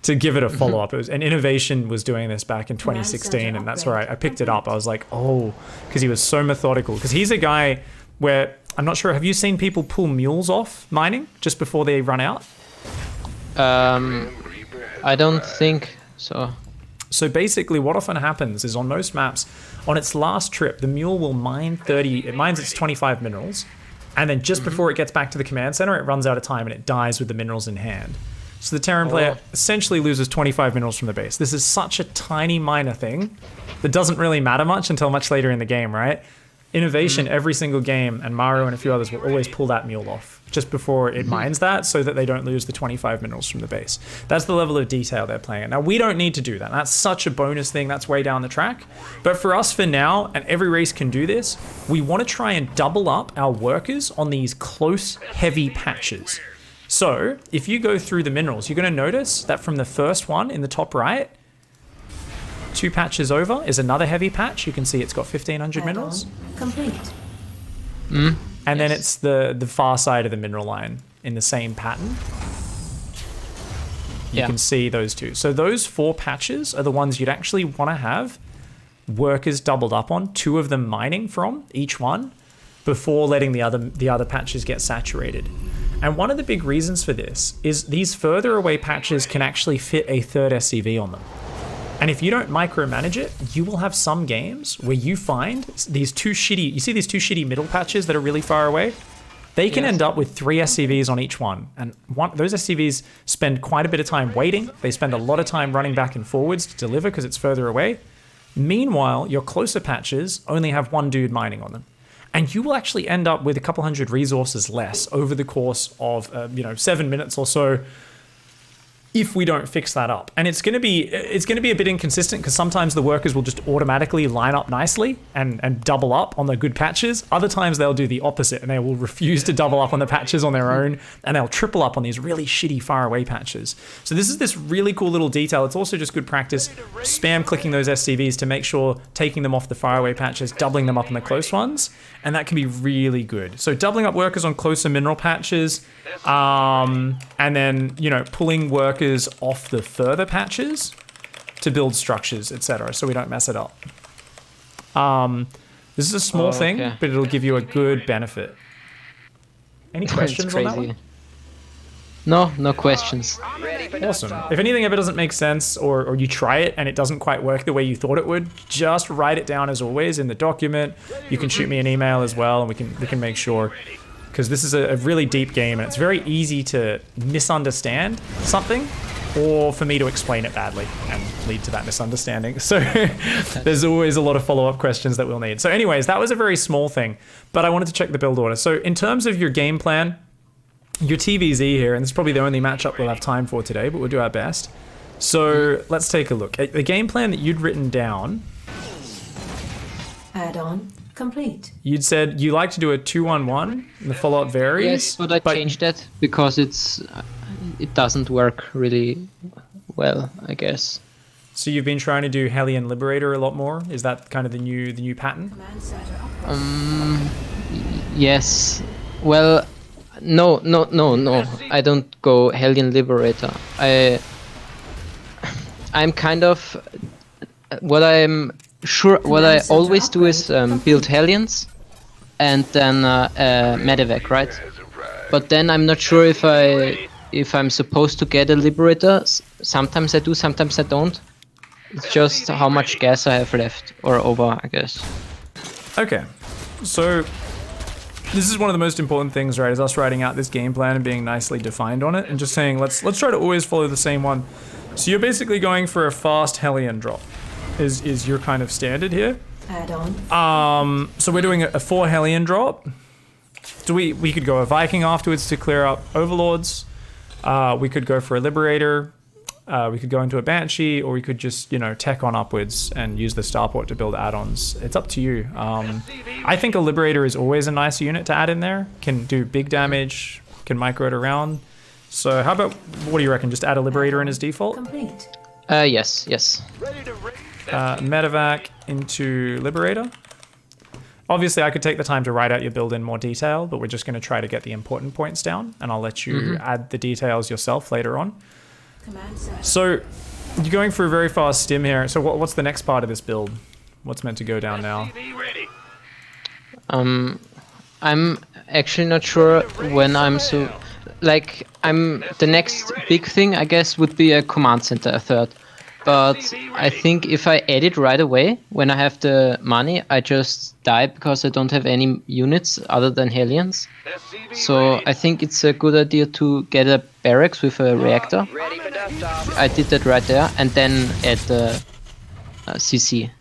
Speaker 1: to give it a follow-up. It was, and Innovation was doing this back in 2016, and that's where I picked it up. I was like, oh, because he was so methodical. Because he's a guy where, I'm not sure, have you seen people pull mules off mining just before they run out?
Speaker 2: I don't think so.
Speaker 1: So basically what often happens is on most maps, on its last trip, the mule will mine 30, it mines its 25 minerals, and then just before it gets back to the command center, it runs out of time and it dies with the minerals in hand. So the Terran player essentially loses 25 minerals from the base. This is such a tiny minor thing that doesn't really matter much until much later in the game, right? Innovation every single game, and Mario and a few others will always pull that mule off just before it mines that so that they don't lose the 25 minerals from the base. That's the level of detail they're playing at. Now, we don't need to do that. That's such a bonus thing. That's way down the track. But for us for now, and every race can do this, we want to try and double up our workers on these close, heavy patches. So if you go through the minerals, you're going to notice that from the first one in the top right, 2 patches over is another heavy patch. You can see it's got 1500 minerals.
Speaker 4: Complete.
Speaker 1: And then it's the far side of the mineral line in the same pattern. You can see those two. So those 4 patches are the ones you'd actually want to have workers doubled up on, 2 of them mining from each one before letting the other patches get saturated. And one of the big reasons for this is these further away patches can actually fit a third SCV on them. And if you don't micromanage it, you will have some games where you find these 2 shitty, you see these 2 shitty middle patches that are really far away? They can end up with 3 SCVs on each one. And those SCVs spend quite a bit of time waiting. They spend a lot of time running back and forwards to deliver because it's further away. Meanwhile, your closer patches only have 1 dude mining on them. And you will actually end up with a couple hundred resources less over the course of 7 minutes or so if we don't fix that up. And it's going to be a bit inconsistent because sometimes the workers will just automatically line up nicely and double up on the good patches. Other times they'll do the opposite and they will refuse to double up on the patches on their own and they'll triple up on these really shitty far away patches. So this is this really cool little detail. It's also just good practice spam clicking those SCVs to make sure taking them off the far away patches, doubling them up on the close ones, and that can be really good. So doubling up workers on closer mineral patches, and then pulling workers off the further patches to build structures, etc., so we don't mess it up. This is a small thing, but it'll give you a good benefit. Any questions on that one?
Speaker 2: No questions.
Speaker 1: Awesome. If anything ever doesn't make sense or you try it and it doesn't quite work the way you thought it would, just write it down as always in the document. You can shoot me an email as well and we can make sure, because this is a really deep game and it's very easy to misunderstand something or for me to explain it badly and lead to that misunderstanding. So there's always a lot of follow-up questions that we'll need. So anyways, that was a very small thing, but I wanted to check the build order. So in terms of your game plan, your TvZ here, and this is probably the only matchup we'll have time for today, but we'll do our best. So let's take a look. The game plan that you'd written down.
Speaker 4: Add-on complete.
Speaker 1: You'd said you like to do a 2-1-1, and the follow-up varies.
Speaker 2: Yes, but I changed that because it doesn't work really well, I guess.
Speaker 1: So you've been trying to do Hellion Liberator a lot more? Is that kind of the new pattern?
Speaker 2: Yes. Well, no. I don't go Hellion Liberator. I'm kind of what I always do is build Hellions, and then medevac, right? But then I'm not sure if I'm supposed to get a liberator. Sometimes I do, sometimes I don't. It's just how much gas I have left or over, I guess.
Speaker 1: Okay, so this is one of the most important things, right? Is us writing out this game plan and being nicely defined on it, and just saying let's try to always follow the same one. So you're basically going for a fast Hellion drop, is your kind of standard here.
Speaker 4: Add on.
Speaker 1: So we're doing a 4 Hellion drop. So we could go a Viking afterwards to clear up Overlords. We could go for a Liberator. We could go into a Banshee, or we could just, you know, tech on upwards and use the Starport to build add-ons. It's up to you. I think a Liberator is always a nice unit to add in there. Can do big damage, can micro it around. So how about, what do you reckon? Just add a Liberator in as default?
Speaker 4: Complete.
Speaker 2: Yes.
Speaker 1: Medevac into Liberator. Obviously, I could take the time to write out your build in more detail, but we're just going to try to get the important points down, and I'll let you add the details yourself later on.
Speaker 4: Command set.
Speaker 1: So you're going for a very fast stim here. So what's the next part of this build? What's meant to go down now?
Speaker 3: SCV ready.
Speaker 2: I'm actually not sure when I'm so... Like, the next big thing, I guess, would be a command center, a third. But I think if I add it right away, when I have the money, I just die because I don't have any units other than Hellions.
Speaker 3: SCV
Speaker 2: So
Speaker 3: ready.
Speaker 2: I think it's a good idea to get a barracks with a reactor.
Speaker 3: Ready for dust off.
Speaker 2: I did that right there, and then add the CC.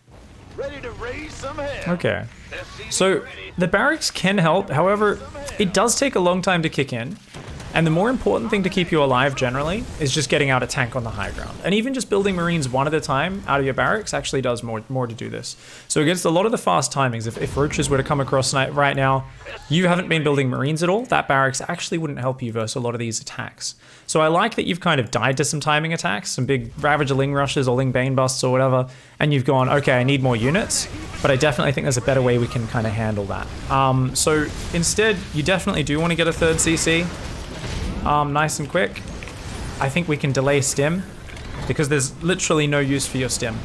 Speaker 3: Ready to raise some hell.
Speaker 1: Okay.
Speaker 3: SCV
Speaker 1: So
Speaker 3: ready.
Speaker 1: the barracks can help. However, it does take a long time to kick in. And the more important thing to keep you alive generally is just getting out a tank on the high ground. And even just building Marines one at a time out of your barracks actually does more to do this. So against a lot of the fast timings, if roaches were to come across right now, you haven't been building Marines at all, that barracks actually wouldn't help you versus a lot of these attacks. So I like that you've kind of died to some timing attacks, some big Ravager Ling rushes or Ling Bane busts or whatever, and you've gone, okay, I need more units, but I definitely think there's a better way we can kind of handle that. So instead, you definitely do want to get a third CC. Nice and quick. I think we can delay stim because there's literally no use for your stim,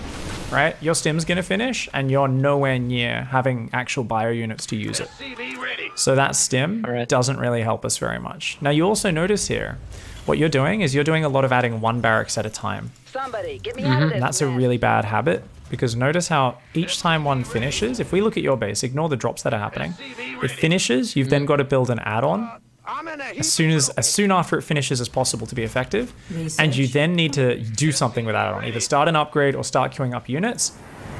Speaker 1: right? Your stim's gonna finish and you're nowhere near having actual bio units to use it.
Speaker 3: SCV ready.
Speaker 1: So that stim
Speaker 2: Alright.
Speaker 1: doesn't really help us very much. Now you also notice here, what you're doing is you're doing a lot of adding one barracks at a time.
Speaker 5: Somebody, get me out of this
Speaker 1: And that's a
Speaker 5: mess.
Speaker 1: really bad habit because notice how each time one finishes, if we look at your base, ignore the drops that are happening. It finishes, you've then got to build an add-on
Speaker 3: I'm in a heat.
Speaker 1: as soon after it finishes as possible to be effective, and you then need to do something with that on, either start an upgrade or start queuing up units.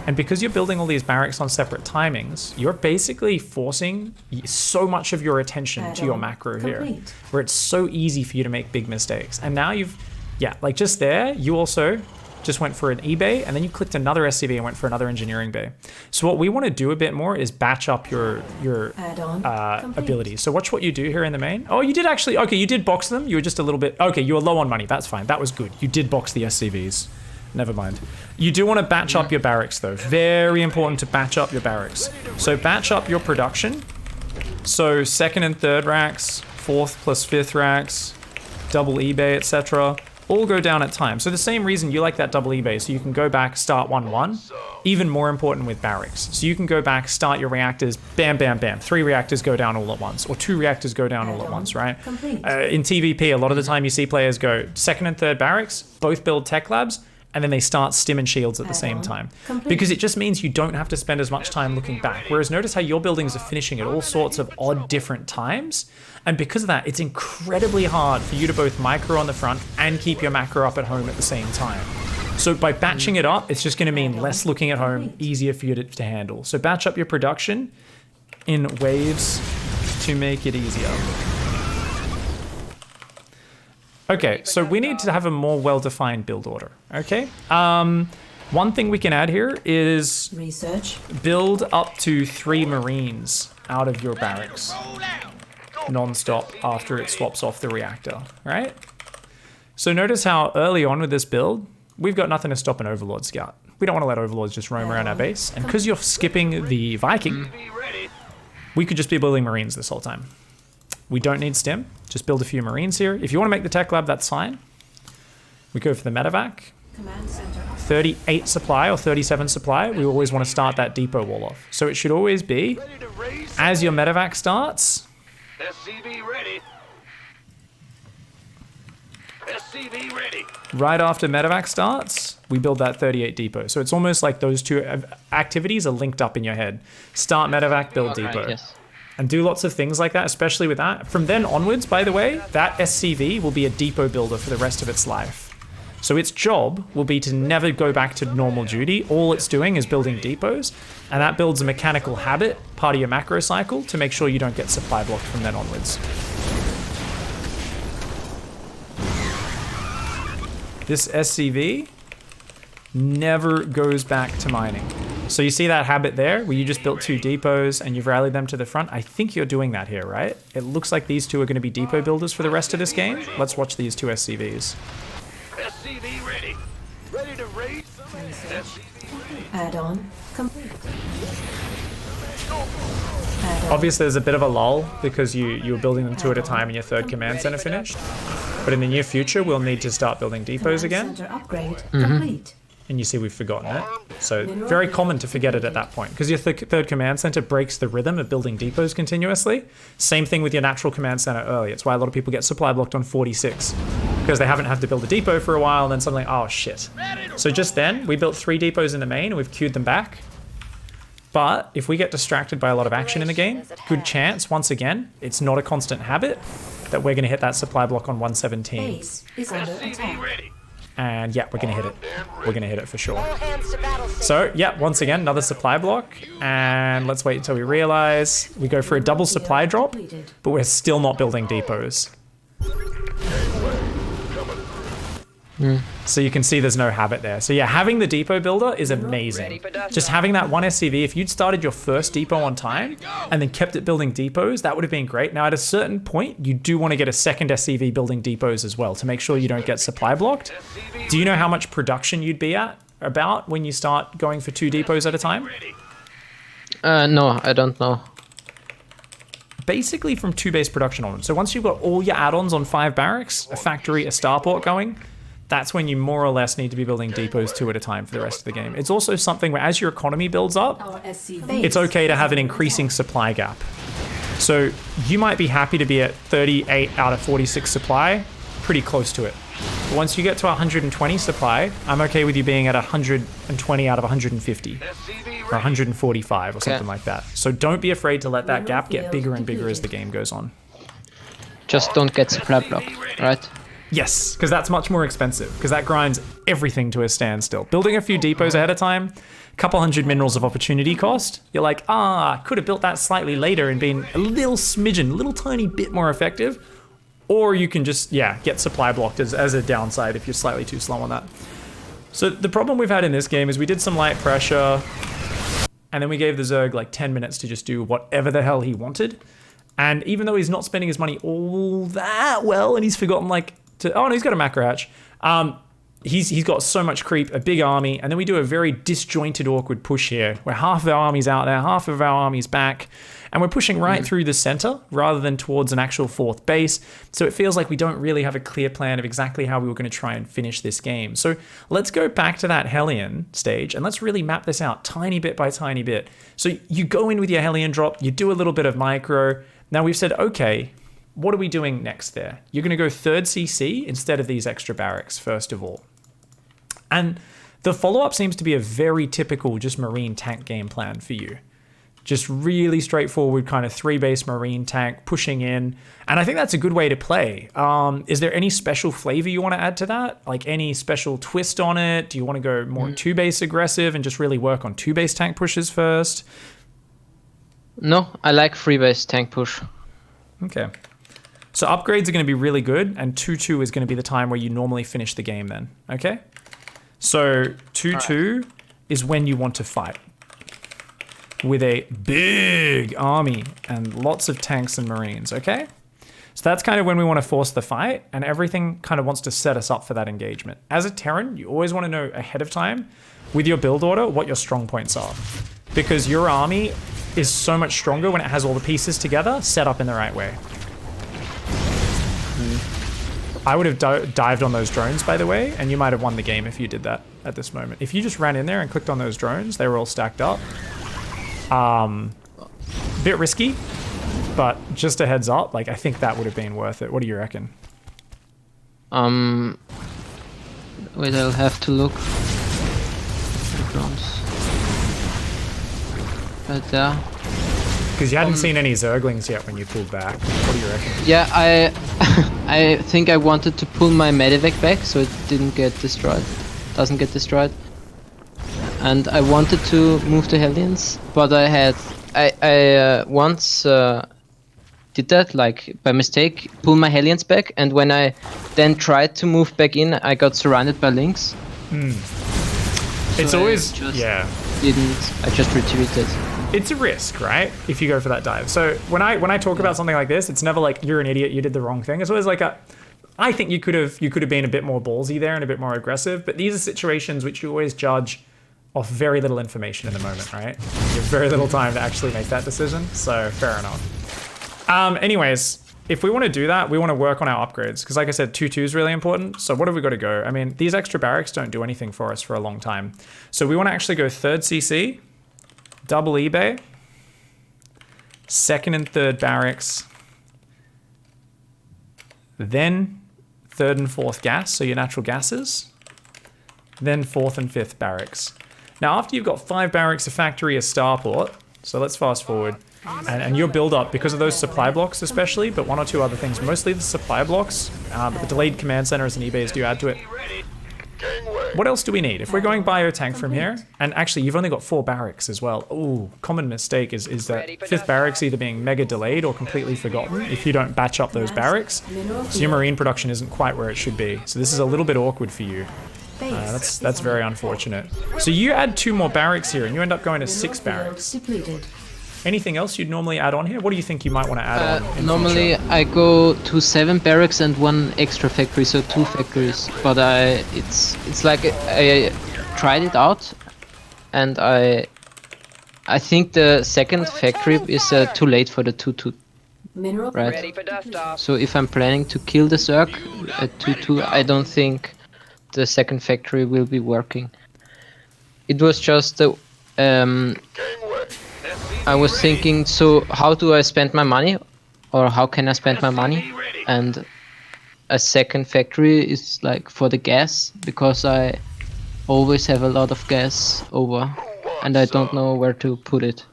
Speaker 1: And because you're building all these barracks on separate timings, you're basically forcing so much of your attention to your macro here,
Speaker 4: Complete.
Speaker 1: where it's so easy for you to make big mistakes. And now you've, yeah, like just there, you also just went for an eBay, and then you clicked another SCV and went for another engineering bay. So what we want to do a bit more is batch up your
Speaker 4: Add-on. Complete.
Speaker 1: abilities. So watch what you do here in the main. Oh, you did actually, okay, you did box them. You were just a little bit, okay, you were low on money. That's fine. That was good. You did box the SCVs. Never mind. You do want to batch up your barracks though. Very important to batch up your barracks. So batch up your production. So second and third racks, fourth plus fifth racks, double eBay, etc. all go down at times. So the same reason you like that double eBay, so you can go back, start 1-1. Even more important with barracks. So you can go back, start your reactors, bam, bam, bam. 3 reactors go down all at once, or 2 reactors go down all at once, right?
Speaker 4: Complete.
Speaker 1: In TVP, a lot of the time you see players go second and third barracks, both build tech labs, and then they start stim and shields at the same time.
Speaker 4: Complete.
Speaker 1: Because it just means you don't have to spend as much time looking back. Whereas notice how your buildings are finishing at all sorts of odd different times. And because of that, it's incredibly hard for you to both micro on the front and keep your macro up at home at the same time. So by batching it up, it's just going to mean less looking at home, easier for you to handle. So batch up your production in waves to make it easier. Okay, so we need to have a more well-defined build order, okay? One thing we can add here is
Speaker 4: Research.
Speaker 1: build up to 3 Marines out of your barracks non-stop after it swaps off the reactor, right? So notice how early on with this build, we've got nothing to stop an Overlord scout. We don't want to let Overlords just roam around our base. And because you're skipping the Viking, we could just be building Marines this whole time. We don't need stim, just build a few Marines here. If you want to make the tech lab, that's fine. We go for the medevac.
Speaker 4: Command center up.
Speaker 1: 38 supply or 37 supply, we always want to start that depot wall off. So it should always be,
Speaker 3: Ready to raise.
Speaker 1: as your medevac starts,
Speaker 3: SCV ready. SCV ready.
Speaker 1: right after medevac starts, we build that 38 depot. So it's almost like those two activities are linked up in your head. Start medevac, build
Speaker 2: Okay,
Speaker 1: depot.
Speaker 2: yes.
Speaker 1: And do lots of things like that, especially with that. From then onwards, by the way, that SCV will be a depot builder for the rest of its life. So its job will be to never go back to normal duty. All it's doing is building depots, and that builds a mechanical habit, part of your macro cycle, to make sure you don't get supply blocked from then onwards. This SCV never goes back to mining. So you see that habit there, where you just built 2 depots and you've rallied them to the front? I think you're doing that here, right? It looks like these 2 are going to be depot builders for the rest of this game. Let's watch these 2 SCVs.
Speaker 3: SCV ready. Ready to raise some hell.
Speaker 4: Add-on complete. Add-on.
Speaker 1: Obviously, there's a bit of a lull because you were building them 2 at a time and your 3rd command center finished. But in the near future, we'll need to start building depots
Speaker 4: Command
Speaker 1: again.
Speaker 4: center upgrade complete.
Speaker 1: And you see we've forgotten it. So very common to forget it at that point because your 3rd command center breaks the rhythm of building depots continuously. Same thing with your natural command center early. It's why a lot of people get supply blocked on 46 because they haven't had to build a depot for a while and then suddenly, oh shit. So just then, we built 3 depots in the main and we've queued them back. But if we get distracted by a lot of action in the game, good chance, once again, it's not a constant habit, that we're going to hit that supply block on 117.
Speaker 4: Base is under
Speaker 3: SCV
Speaker 4: attack.
Speaker 3: ready.
Speaker 1: And yeah, we're going to hit it. We're going to hit it for sure. So yeah, once again, another supply block. And let's wait until we realize we go for a double supply drop, but we're still not building depots. So you can see there's no habit there. So yeah, having the depot builder is amazing. Just having that one SCV, if you'd started your first depot on time and then kept it building depots, that would have been great. Now at a certain point, you do want to get a second SCV building depots as well to make sure you don't get supply blocked. Do you know how much production you'd be at about when you start going for 2 depots at a time?
Speaker 2: No, I don't know.
Speaker 1: Basically from 2 base production on them. So once you've got all your add-ons on 5 barracks, a factory, a starport going, that's when you more or less need to be building depots 2 at a time for the rest of the game. It's also something where as your economy builds up,
Speaker 4: Our SCV.
Speaker 1: it's okay to have an increasing supply gap. So you might be happy to be at 38 out of 46 supply, pretty close to it. But once you get to 120 supply, I'm okay with you being at 120 out of 150 or 145 or something like that. So don't be afraid to let that gap get bigger and bigger as the game goes on.
Speaker 2: Just don't get supply blocked, right?
Speaker 1: Yes, because that's much more expensive, because that grinds everything to a standstill. Building a few depots ahead of time, a couple hundred minerals of opportunity cost, you're like, could have built that slightly later and been a little smidgen, a little tiny bit more effective. Or you can just, get supply blocked as a downside if you're slightly too slow on that. So the problem we've had in this game is we did some light pressure, and then we gave the Zerg like 10 minutes to just do whatever the hell he wanted. And even though he's not spending his money all that well, and he's forgotten he's got a macro hatch. He's got so much creep, a big army, and then we do a very disjointed, awkward push here, where half of our army's out there, half of our army's back, and we're pushing right through the center rather than towards an actual 4th base. So it feels like we don't really have a clear plan of exactly how we were going to try and finish this game. So let's go back to that Hellion stage and let's really map this out tiny bit by tiny bit. So you go in with your Hellion drop, you do a little bit of micro. Now we've said, okay, what are we doing next there? You're going to go 3rd CC instead of these extra barracks, first of all. And the follow-up seems to be a very typical just Marine tank game plan for you. Just really straightforward kind of 3-base Marine tank pushing in. And I think that's a good way to play. Is there any special flavor you want to add to that? Like any special twist on it? Do you want to go more 2-base aggressive and just really work on 2-base tank pushes first?
Speaker 2: No, I like 3-base tank push.
Speaker 1: Okay. So upgrades are going to be really good, and 2-2 is going to be the time where you normally finish the game then, okay? So 2-2 is when you want to fight with a big army and lots of tanks and marines, okay? So that's kind of when we want to force the fight, and everything kind of wants to set us up for that engagement. As a Terran, you always want to know ahead of time with your build order what your strong points are, because your army is so much stronger when it has all the pieces together set up in the right way. I would have dived on those drones, by the way, and you might have won the game if you did that at this moment. If you just ran in there and clicked on those drones, they were all stacked up. Bit risky, but just a heads up, like I think that would have been worth it. What do you reckon?
Speaker 2: Wait, I'll have to look. Drones. Right there.
Speaker 1: Because you hadn't seen any Zerglings yet when you pulled back. What do you reckon?
Speaker 2: Yeah, I think I wanted to pull my medevac back so it didn't get destroyed. Doesn't get destroyed. And I wanted to move the Hellions, but I once did that, like by mistake, pull my Hellions back, and when I then tried to move back in, I got surrounded by Lynx.
Speaker 1: It's
Speaker 2: So
Speaker 1: always,
Speaker 2: I just retreated.
Speaker 1: it's a risk, right? If you go for that dive. So when I talk about something like this, it's never like you're an idiot, you did the wrong thing. It's always like I think you could have been a bit more ballsy there and a bit more aggressive. But these are situations which you always judge off very little information in the moment, right? You have very little time to actually make that decision. So fair enough. Anyways, if we want to do that, we want to work on our upgrades. Because like I said, 2-2 is really important. So what have we got to go? I mean, these extra barracks don't do anything for us for a long time. So we want to actually go 3rd CC, double eBay, 2nd and 3rd barracks, then 3rd and 4th gas, so your natural gases, then 4th and 5th barracks. Now, after you've got 5 barracks, a factory, a starport, so let's fast forward, and your build up, because of those supply blocks especially, but 1 or 2 other things, mostly the supply blocks, but the delayed command centers and eBays do add to it. What else do we need? If we're going biotank from here, and actually you've only got 4 barracks as well. Ooh, common mistake is that 5th barracks either being mega delayed or completely forgotten if you don't batch up those barracks. So your marine production isn't quite where it should be. So this is a little bit awkward for you. That's very unfortunate. So you add 2 more barracks here and you end up going to 6 barracks. Anything else you'd normally add on here? What do you think you might want to add on?
Speaker 2: Normally I go to 7 barracks and 1 extra factory, so 2 factories. But it's like I tried it out, and I think the 2nd factory is too late for the 2-2. Right.
Speaker 3: Ready for dust off.
Speaker 2: So if I'm planning to kill the Zerg at 2-2, I don't think the 2nd factory will be working. It was just the I was thinking, so how do I spend my money, or how can I spend my money? And a 2nd factory is like for the gas, because I always have a lot of gas over, and I don't know where to put it.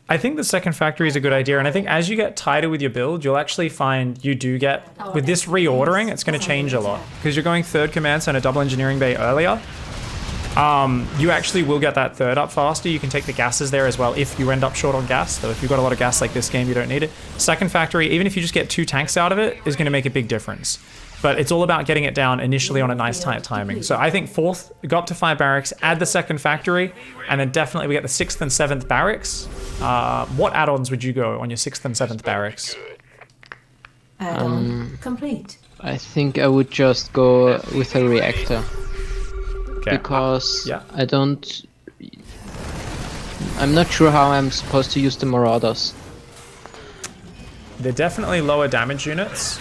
Speaker 1: I think the 2nd factory is a good idea, and I think as you get tighter with your build, you'll actually find you do get, with this reordering, it's going to change a lot. Because you're going 3rd command center, double engineering bay earlier. You actually will get that 3rd up faster. You can take the gases there as well if you end up short on gas. So if you've got a lot of gas like this game, you don't need it. 2nd factory, even if you just get 2 tanks out of it, is going to make a big difference. But it's all about getting it down initially on a nice tight timing. So I think 4th, go up to 5 barracks, add the 2nd factory, and then definitely we get the 6th and 7th barracks. What add-ons would you go on your 6th and 7th barracks?
Speaker 4: Add-on complete.
Speaker 2: I think I would just go with a reactor.
Speaker 1: Okay.
Speaker 2: Because
Speaker 1: yeah.
Speaker 2: I'm not sure how I'm supposed to use the Marauders.
Speaker 1: They're definitely lower damage units,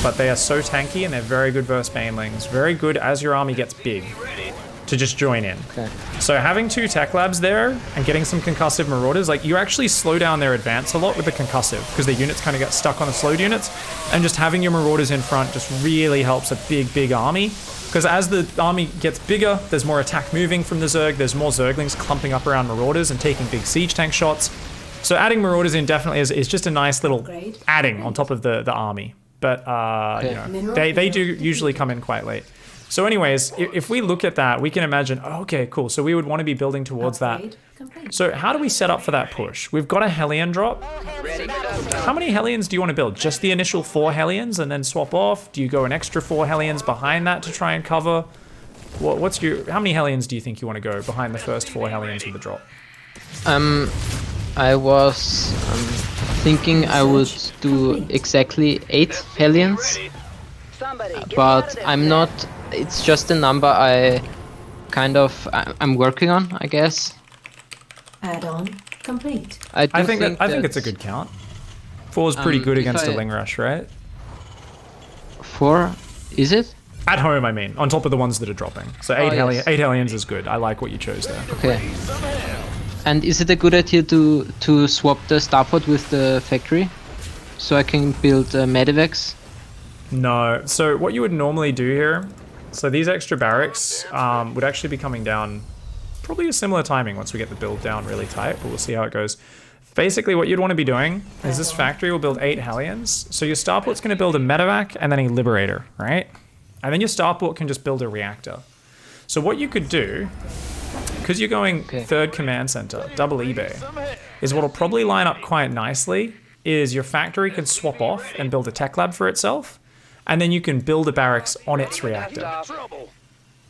Speaker 1: but they are so tanky and they're very good versus banelings. Very good as your army gets big to just join in.
Speaker 2: Okay.
Speaker 1: So having 2 tech labs there and getting some concussive marauders, like you actually slow down their advance a lot with the concussive because their units kind of get stuck on the slowed units, and just having your marauders in front just really helps a big army. Because as the army gets bigger, there's more attack moving from the Zerg, there's more Zerglings clumping up around Marauders and taking big siege tank shots. So adding Marauders in definitely is just a nice little adding on top of the army. But, you know, they do usually come in quite late. So anyways, if we look at that, we can imagine, oh, okay, cool. So we would want to be building towards that. So how do we set up for that push? We've got a Hellion drop. How many Hellions do you want to build? Just the initial 4 Hellions and then swap off? Do you go an extra 4 Hellions behind that to try and cover? How many Hellions do you think you want to go behind the first 4 Hellions with the drop?
Speaker 2: I was thinking I would do exactly 8 Hellions, but I'm not. It's just a number I'm working on, I guess.
Speaker 4: Add-on complete.
Speaker 1: I think it's a good count. 4 is pretty good against a Ling Rush, right?
Speaker 2: 4, is it?
Speaker 1: At home, I mean, on top of the ones that are dropping. So
Speaker 2: yes.
Speaker 1: 8 Hellions is good. I like what you chose there.
Speaker 2: Okay. And is it a good idea to swap the starport with the factory? So I can build medevacs?
Speaker 1: No. So what you would normally do here, so these extra barracks would actually be coming down probably a similar timing once we get the build down really tight, but we'll see how it goes. Basically, what you'd want to be doing is this factory will build 8 Hellions. So your starport's going to build a medevac and then a liberator, right? And then your starport can just build a reactor. So what you could do, because you're going third command center, double eBay, is what'll probably line up quite nicely is your factory can swap off and build a tech lab for itself, and then you can build a barracks on its reactor.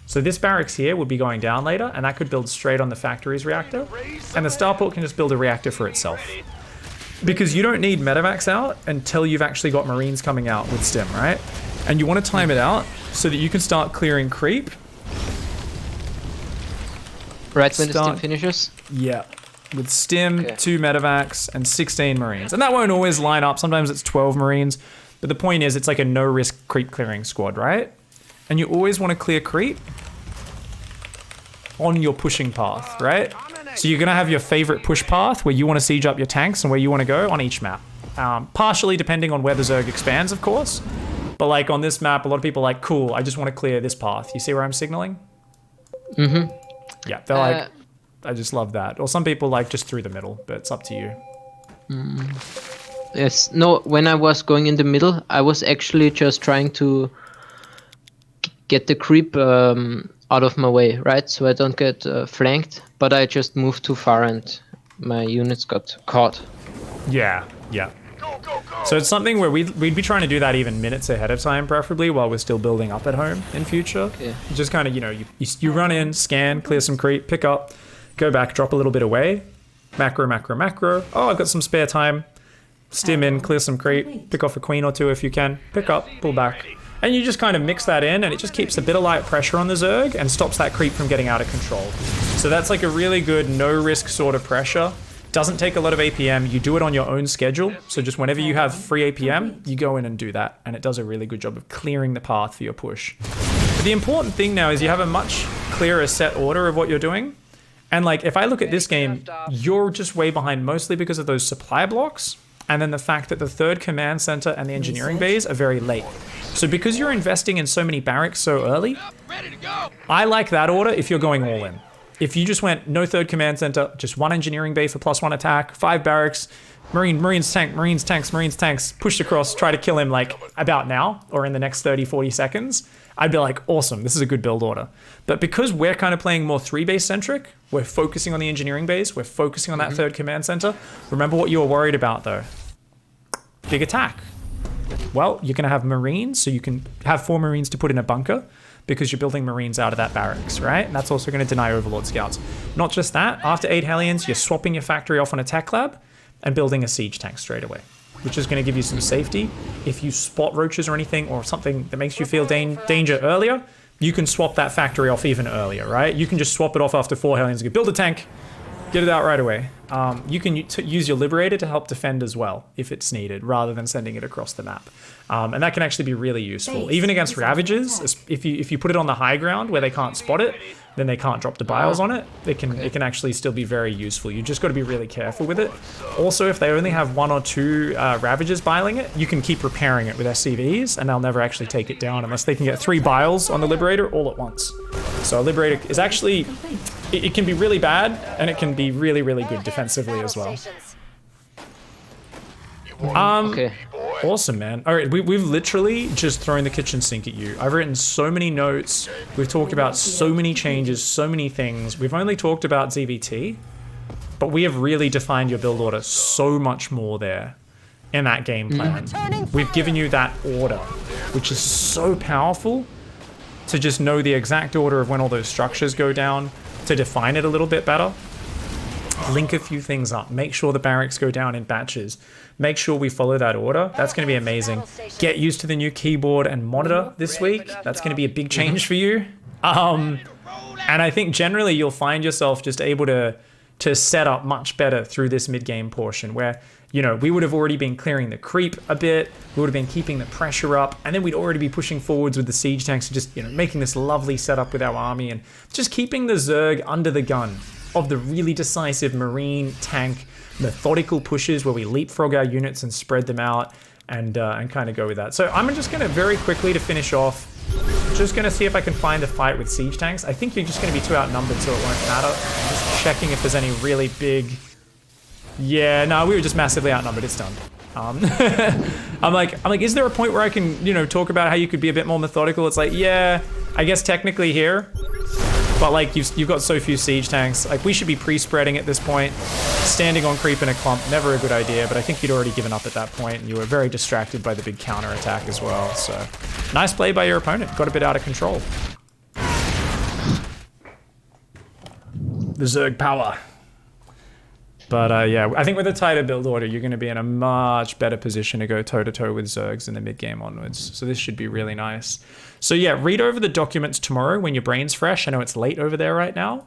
Speaker 1: So this barracks here would be going down later, and that could build straight on the factory's reactor, and the starport can just build a reactor for itself. Because you don't need medevacs out until you've actually got marines coming out with stim, right? And you want to time it out so that you can start clearing creep.
Speaker 2: Right when the stim finishes?
Speaker 1: Yeah. With stim, 2 medevacs, and 16 marines. And that won't always line up. Sometimes it's 12 marines. But the point is, it's like a no-risk creep clearing squad, right? And you always want to clear creep on your pushing path, right? So you're going to have your favorite push path where you want to siege up your tanks and where you want to go on each map. Partially depending on where the Zerg expands, of course. But like on this map, a lot of people are like, cool, I just want to clear this path. You see where I'm signaling?
Speaker 2: Mm-hmm.
Speaker 1: Yeah, they're like, I just love that. Or some people like just through the middle, but it's up to you.
Speaker 2: Yes, no, when I was going in the middle, I was actually just trying to get the creep out of my way, right? So I don't get flanked, but I just moved too far and my units got caught.
Speaker 1: Yeah, yeah. So it's something where we'd be trying to do that even minutes ahead of time, preferably, while we're still building up at home in future.
Speaker 2: Okay.
Speaker 1: Just kind of, you know, you run in, scan, clear some creep, pick up, go back, drop a little bit away, macro, macro, macro. Oh, I've got some spare time. Stim in, clear some creep, pick off a queen or two if you can, pick up, pull back. And you just kind of mix that in, and it just keeps a bit of light pressure on the Zerg and stops that creep from getting out of control. So that's like a really good no-risk sort of pressure. Doesn't take a lot of APM. You do it on your own schedule. So just whenever you have free APM, you go in and do that. And it does a really good job of clearing the path for your push. But the important thing now is you have a much clearer set order of what you're doing. And like, if I look at this game, you're just way behind mostly because of those supply blocks. And then the fact that the third command center and the engineering bays are very late. So because you're investing in so many barracks so early, I like that order if you're going all in. If you just went no third command center, just 1 engineering bay for +1 attack, 5 barracks, marines tank, marines tanks, marines tanks, pushed across, try to kill him like about now or in the next 30, 40 seconds, I'd be like, awesome, this is a good build order. But because we're kind of playing more 3-base centric, we're focusing on the engineering base, we're focusing on that third command center. Remember what you were worried about though. Big attack. Well, you're gonna have marines, so you can have 4 marines to put in a bunker, because you're building marines out of that barracks, right? And that's also going to deny Overlord scouts. Not just that, after 8 Hellions, you're swapping your factory off on a tech lab and building a siege tank straight away, which is going to give you some safety. If you spot roaches or anything or something that makes you feel danger earlier, you can swap that factory off even earlier, right? You can just swap it off after 4 Hellions and go build a tank, get it out right away. You can use your Liberator to help defend as well, if it's needed, rather than sending it across the map. And that can actually be really useful. Even against Ravagers, if you put it on the high ground where they can't spot it, then they can't drop the biles on it. It can actually still be very useful. You just got to be really careful with it. Also, if they only have 1 or 2 Ravagers biling it, you can keep repairing it with SCVs, and they'll never actually take it down unless they can get 3 biles on the Liberator all at once. So a Liberator is actually... It can be really bad, and it can be really, really good defensively as well.
Speaker 2: Okay.
Speaker 1: Awesome, man. All right, we've literally just thrown the kitchen sink at you. I've written so many notes. We've talked about so many changes, so many things. We've only talked about ZVT, but we have really defined your build order so much more there in that game plan. We've given you that order, which is so powerful to just know the exact order of when all those structures go down, to define it a little bit better. Link a few things up. Make sure the barracks go down in batches. Make sure we follow that order. That's going to be amazing. Get used to the new keyboard and monitor this week. That's going to be a big change for you. And I think generally you'll find yourself just able to to set up much better through this mid-game portion where, you know, we would have already been clearing the creep a bit, we would have been keeping the pressure up, and then we'd already be pushing forwards with the siege tanks and just, you know, making this lovely setup with our army and just keeping the Zerg under the gun of the really decisive marine tank methodical pushes where we leapfrog our units and spread them out and kind of go with that. So I'm just going to very quickly to finish off, just going to see if I can find a fight with siege tanks. I think you're just going to be too outnumbered, so it won't matter. I'm just checking if there's any really big... Yeah, no, we were just massively outnumbered. It's done. I'm like, is there a point where I can, you know, talk about how you could be a bit more methodical? It's like, yeah, I guess technically here, but like you've got so few siege tanks. Like we should be pre-spreading at this point. Standing on creep in a clump, never a good idea, but I think you'd already given up at that point and you were very distracted by the big counter attack as well. So nice play by your opponent. Got a bit out of control. The Zerg power. But yeah, I think with a tighter build order, you're going to be in a much better position to go toe-to-toe with Zergs in the mid-game onwards. So this should be really nice. So yeah, read over the documents tomorrow when your brain's fresh. I know it's late over there right now.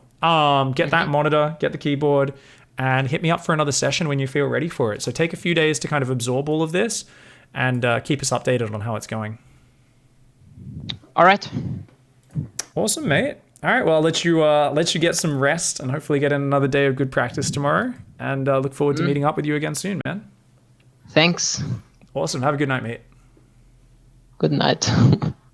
Speaker 1: Get that monitor, get the keyboard, and hit me up for another session when you feel ready for it. So take a few days to kind of absorb all of this and keep us updated on how it's going.
Speaker 2: All right.
Speaker 1: Awesome, mate. All right, well, I'll let you get some rest and hopefully get in another day of good practice tomorrow. And look forward to meeting up with you again soon, man.
Speaker 2: Thanks.
Speaker 1: Awesome. Have a good night, mate.
Speaker 2: Good night.